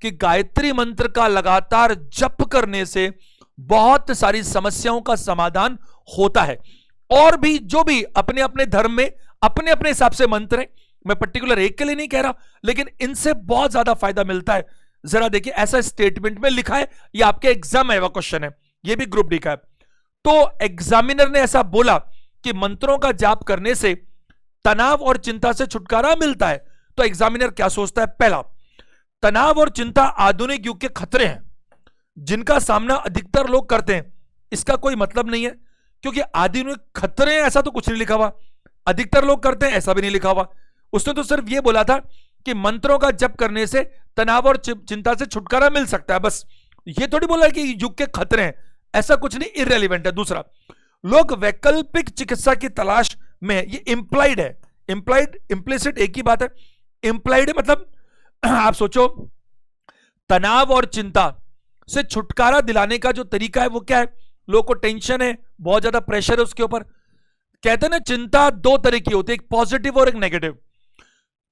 कि गायत्री मंत्र का लगातार जप करने से बहुत सारी समस्याओं का समाधान होता है। और भी जो भी अपने अपने धर्म में अपने अपने हिसाब से मंत्र हैं, मैं पर्टिकुलर एक के लिए नहीं कह रहा, लेकिन इनसे बहुत ज्यादा फायदा मिलता है। जरा देखिए, ऐसा स्टेटमेंट में लिखा है, ये आपके एग्जाम में क्वेश्चन है, ये भी ग्रुप डी का है। तो एग्जामिनर ने ऐसा बोला कि मंत्रों का जाप करने से तनाव और चिंता से छुटकारा मिलता है, तो एग्जामिनर क्या सोचता है। पहला, तनाव और चिंता आधुनिक युग के खतरे हैं जिनका सामना अधिकतर लोग करते हैं। इसका कोई मतलब नहीं है, क्योंकि आधुनिक खतरे हैं ऐसा तो कुछ नहीं लिखा हुआ, अधिकतर लोग करते हैं ऐसा भी नहीं लिखा हुआ। उसने तो सिर्फ यह बोला था कि मंत्रों का जप करने से तनाव और चिंता से छुटकारा मिल सकता है, बस। ये थोड़ी बोला कि युग के खतरे हैं, ऐसा कुछ नहीं, इररेलेवेंट है। दूसरा, लोग वैकल्पिक चिकित्सा की तलाश में, ये इंप्लाइड है, इंप्लाइड इंप्लिसिट एक ही बात है। इंप्लाइड मतलब आप सोचो, तनाव और चिंता से छुटकारा दिलाने का जो तरीका है वो क्या है। लोगों को टेंशन है, बहुत ज्यादा प्रेशर है उसके ऊपर। कहते हैं ना, चिंता दो तरह की होती है, एक पॉजिटिव और एक नेगेटिव।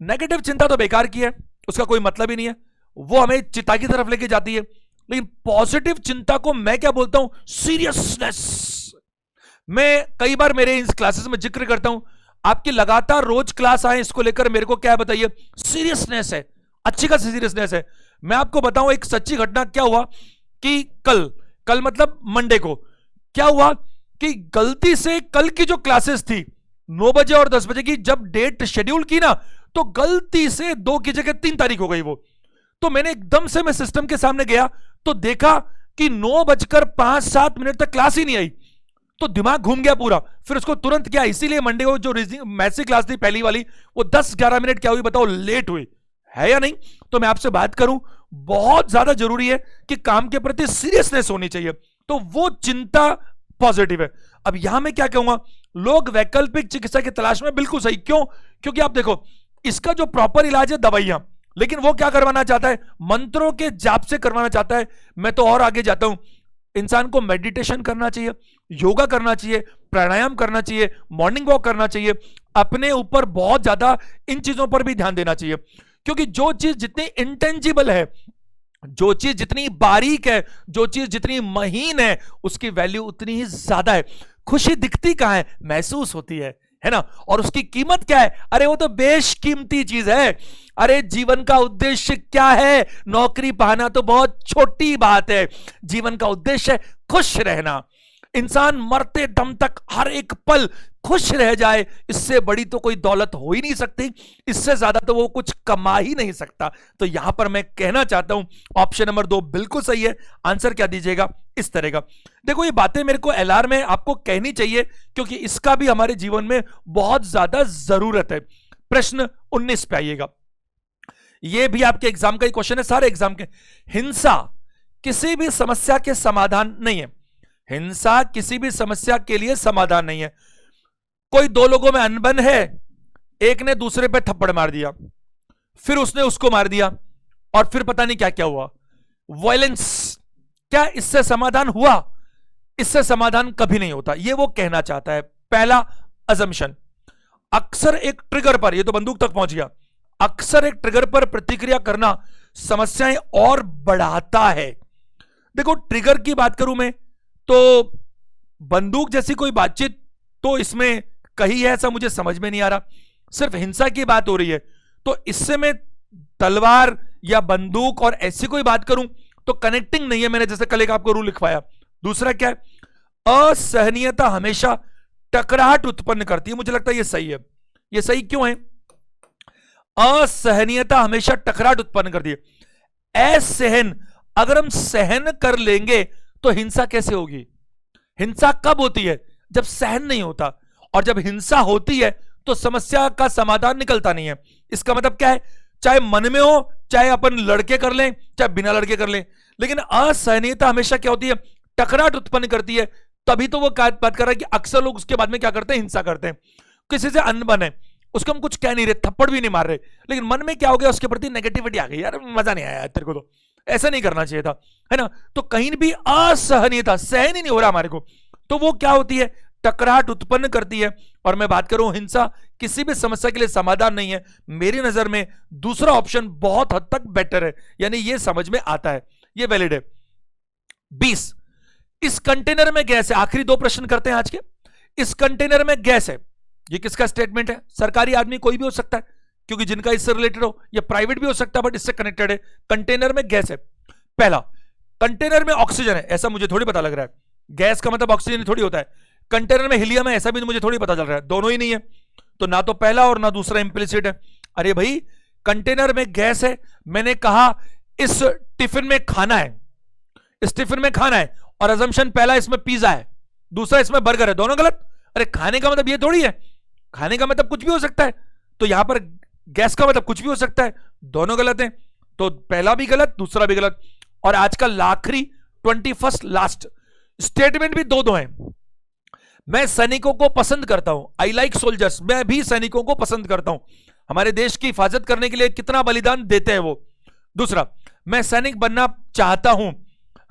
नेगेटिव चिंता तो बेकार की है, उसका कोई मतलब ही नहीं है, वो हमें चिता की तरफ लेके जाती है। लेकिन पॉजिटिव चिंता को मैं क्या बोलता हूं, सीरियसनेस। मैं कई बार मेरे इन क्लासेस में जिक्र करता हूं, आपकी लगातार रोज क्लास आए, इसको लेकर मेरे को क्या है बताइए, सीरियसनेस है, अच्छी खासी सीरियसनेस है। मैं आपको बताऊं एक सच्ची घटना, क्या हुआ कि कल मतलब मंडे को क्या हुआ कि गलती से कल की जो क्लासेस थी 9 बजे और 10 बजे की, जब डेट शेड्यूल की ना, तो गलती से 2 की जगह 3 तारीख हो गई वो। तो मैंने एकदम से मैं सिस्टम के सामने गया तो देखा कि 9:05-7 तक क्लास ही नहीं आई, तो दिमाग घूम गया पूरा। फिर उसको तुरंत क्या, इसीलिए मंडे को जो मैथ्स की क्लास थी पहली वाली, वो 10-11 मिनट क्या हुई बताओ, लेट हुई है या नहीं। तो मैं आपसे बात करूं, बहुत ज्यादा जरूरी है कि काम के प्रति सीरियसनेस होनी चाहिए, तो वो चिंता पॉजिटिव है। अब यहां मैं क्या कहूंगा, लोग वैकल्पिक चिकित्सा की तलाश में, बिल्कुल सही। क्यों? क्योंकि आप देखो, इसका जो प्रॉपर इलाज है दवाइयां, लेकिन वो क्या करवाना चाहता है, मंत्रों के जाप से करवाना चाहता है। मैं तो और आगे जाता हूं, इंसान को मेडिटेशन करना चाहिए, योगा करना चाहिए, प्राणायाम करना चाहिए, मॉर्निंग वॉक करना चाहिए, अपने ऊपर बहुत ज्यादा इन चीजों पर भी ध्यान देना चाहिए। क्योंकि जो चीज जितनी इंटेंजिबल है, जो चीज जितनी बारीक है, जो चीज जितनी महीन है, उसकी वैल्यू उतनी ही ज्यादा है। खुशी दिखती कहां है? महसूस होती है ना? और उसकी कीमत क्या है? अरे वो तो बेशकीमती चीज है। अरे जीवन का उद्देश्य क्या है? नौकरी पाना तो बहुत छोटी बात है। जीवन का उद्देश्य है खुश रहना। इंसान मरते दम तक हर एक पल खुश रह जाए, इससे बड़ी तो कोई दौलत हो ही नहीं सकती, इससे ज्यादा तो वो कुछ कमा ही नहीं सकता। तो यहां पर मैं कहना चाहता हूं ऑप्शन नंबर 2 बिल्कुल सही है। आंसर क्या दीजिएगा? इस तरह का। देखो ये बातें मेरे को एलआर में आपको कहनी चाहिए, क्योंकि इसका भी हमारे जीवन में बहुत ज्यादा जरूरत है। प्रश्न 19 पे आइएगा। ये भी आपके एग्जाम का ही क्वेश्चन है, सारे एग्जाम के। हिंसा किसी भी समस्या के समाधान नहीं है। हिंसा किसी भी समस्या के लिए समाधान नहीं है। कोई दो लोगों में अनबन है, एक ने दूसरे पे थप्पड़ मार दिया, फिर उसने उसको मार दिया, और फिर पता नहीं क्या क्या हुआ, वायलेंस, क्या इससे समाधान हुआ? इससे समाधान कभी नहीं होता, ये वो कहना चाहता है। पहला अजम्पशन, अक्सर एक ट्रिगर पर, ये तो बंदूक तक पहुंच गया, अक्सर एक ट्रिगर पर प्रतिक्रिया करना समस्याएं और बढ़ाता है। देखो ट्रिगर की बात करूं मैं तो बंदूक जैसी कोई बातचीत तो इसमें कही है ऐसा मुझे समझ में नहीं आ रहा। सिर्फ हिंसा की बात हो रही है, तो इससे मैं तलवार या बंदूक और ऐसी कोई बात करूं तो कनेक्टिंग नहीं है। मैंने जैसे कल एक आपको रूल लिखवाया। दूसरा क्या है? असहनीयता हमेशा टकराहट उत्पन्न करती है। मुझे लगता है ये सही है। ये सही क्यों है? असहनीयता हमेशा टकराहट उत्पन्न करती है। असहन, अगर हम सहन कर लेंगे तो हिंसा कैसे होगी? हिंसा कब होती है? जब सहन नहीं होता। और जब हिंसा होती है तो समस्या का समाधान निकलता नहीं है। इसका मतलब क्या है? चाहे मन में हो, चाहे अपन लड़के कर लें, चाहे बिना लड़के कर लें, लेकिन असहनीयता हमेशा क्या होती है? टकराहट उत्पन्न करती है। तभी तो वो बात कर रहा है कि अक्सर लोग उसके बाद में क्या करते हैं? हिंसा करते हैं। किसी से अनबन है, उसको हम कुछ कह नहीं रहे, थप्पड़ भी नहीं मार रहे, लेकिन मन में क्या हो गया? उसके प्रति नेगेटिविटी आ गई, यार मजा नहीं आया तेरे को, तो ऐसा नहीं करना चाहिए था, है ना? तो कहीं भी असहनीयता, सहन ही नहीं हो रहा हमारे को, तो वो क्या होती है? टकराहट उत्पन्न करती है। और मैं बात करूं हिंसा किसी भी समस्या के लिए समाधान नहीं है। मेरी नजर में दूसरा ऑप्शन बहुत हद तक बेटर है, यानी ये समझ में आता है, ये वैलिड है। 20, इस कंटेनर में गैस है। आखिरी 2 प्रश्न करते हैं आज के। इस कंटेनर में गैस है, ये किसका स्टेटमेंट है? सरकारी आदमी कोई भी हो सकता है, क्योंकि जिनका इससे रिलेटेड हो, या प्राइवेट भी हो सकता है, बट इससे कनेक्टेड है। कंटेनर में गैस है। पहला, कंटेनर में ऑक्सीजन है, ऐसा मुझे थोड़ी पता लग रहा है। गैस का मतलब ऑक्सीजन थोड़ी होता है। कंटेनर में हीलियम है, ऐसा भी मुझे थोड़ी पता चल रहा है। दोनों ही नहीं है, तो ना तो पहला और ना दूसरा इंप्लिसिट है। अरे भाई कंटेनर में गैस है, मैंने कहा इस टिफिन में खाना है, इस टिफिन में खाना है, और अजम्पशन पहला इसमें पिज्जा है, दूसरा इसमें बर्गर है, दोनों गलत। अरे खाने का मतलब ये थोड़ी है, खाने का मतलब कुछ भी हो सकता है, तो यहां पर गैस का मतलब कुछ भी हो सकता है, दोनों गलत हैं। तो पहला भी गलत, दूसरा भी गलत। और आज का आखिरी 21st लास्ट स्टेटमेंट भी दो हैं। मैं सैनिकों को पसंद करता हूं, आई लाइक सोल्जर्स, मैं भी सैनिकों को पसंद करता हूं। हमारे देश की हिफाजत करने के लिए कितना बलिदान देते हैं वो। दूसरा, मैं सैनिक बनना चाहता हूं,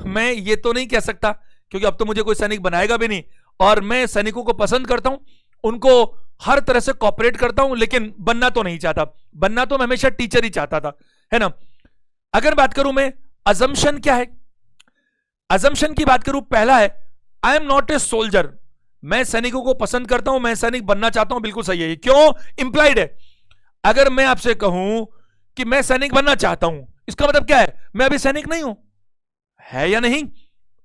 मैं ये तो नहीं कह सकता क्योंकि अब तो मुझे कोई सैनिक बनाएगा भी नहीं। और मैं सैनिकों को पसंद करता हूं, उनको हर तरह से कॉपरेट करता हूं, लेकिन बनना तो नहीं चाहता। बनना तो मैं हमेशा टीचर ही चाहता था, है ना? अगर बात करूं मैं अजम्पशन क्या है, अजम्पशन की बात करूं, पहला है I am not a soldier, मैं सैनिकों को पसंद करता हूं, मैं सैनिक बनना चाहता हूं, बिल्कुल सही है। क्यों? इंप्लाइड है। अगर मैं आपसे कहूं कि मैं सैनिक बनना चाहता हूं, इसका मतलब क्या है? मैं अभी सैनिक नहीं हूं, है या नहीं?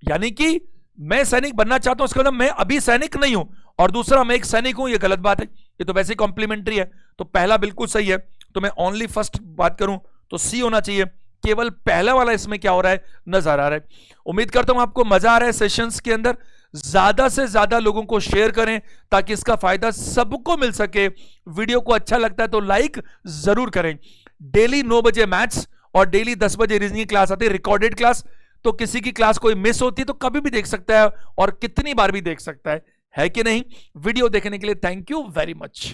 यानी कि मैं सैनिक बनना चाहता हूं, इसका मतलब मैं अभी सैनिक नहीं हूं। और दूसरा, मैं एक सैनिक हूं, ये गलत बात है, ये तो वैसे कॉम्प्लीमेंट्री है। तो पहला बिल्कुल सही है। तो मैं ओनली फर्स्ट बात करूं तो सी होना चाहिए। केवल पहला वाला इसमें क्या हो रहा है? नजर आ रहा है। उम्मीद करता हूं आपको मजा आ रहा है सेशंस के अंदर। ज्यादा से ज्यादा लोगों को शेयर करें ताकि इसका फायदा सबको मिल सके। वीडियो को अच्छा लगता है तो लाइक जरूर करें। डेली 9 बजे मैथ्स और डेली 10 बजे रीजनिंग क्लास आती है, रिकॉर्डेड क्लास। तो किसी की क्लास कोई मिस होती है तो कभी भी देख सकता है और कितनी बार भी देख सकता है कि नहीं? वीडियो देखने के लिए थैंक यू वेरी मच।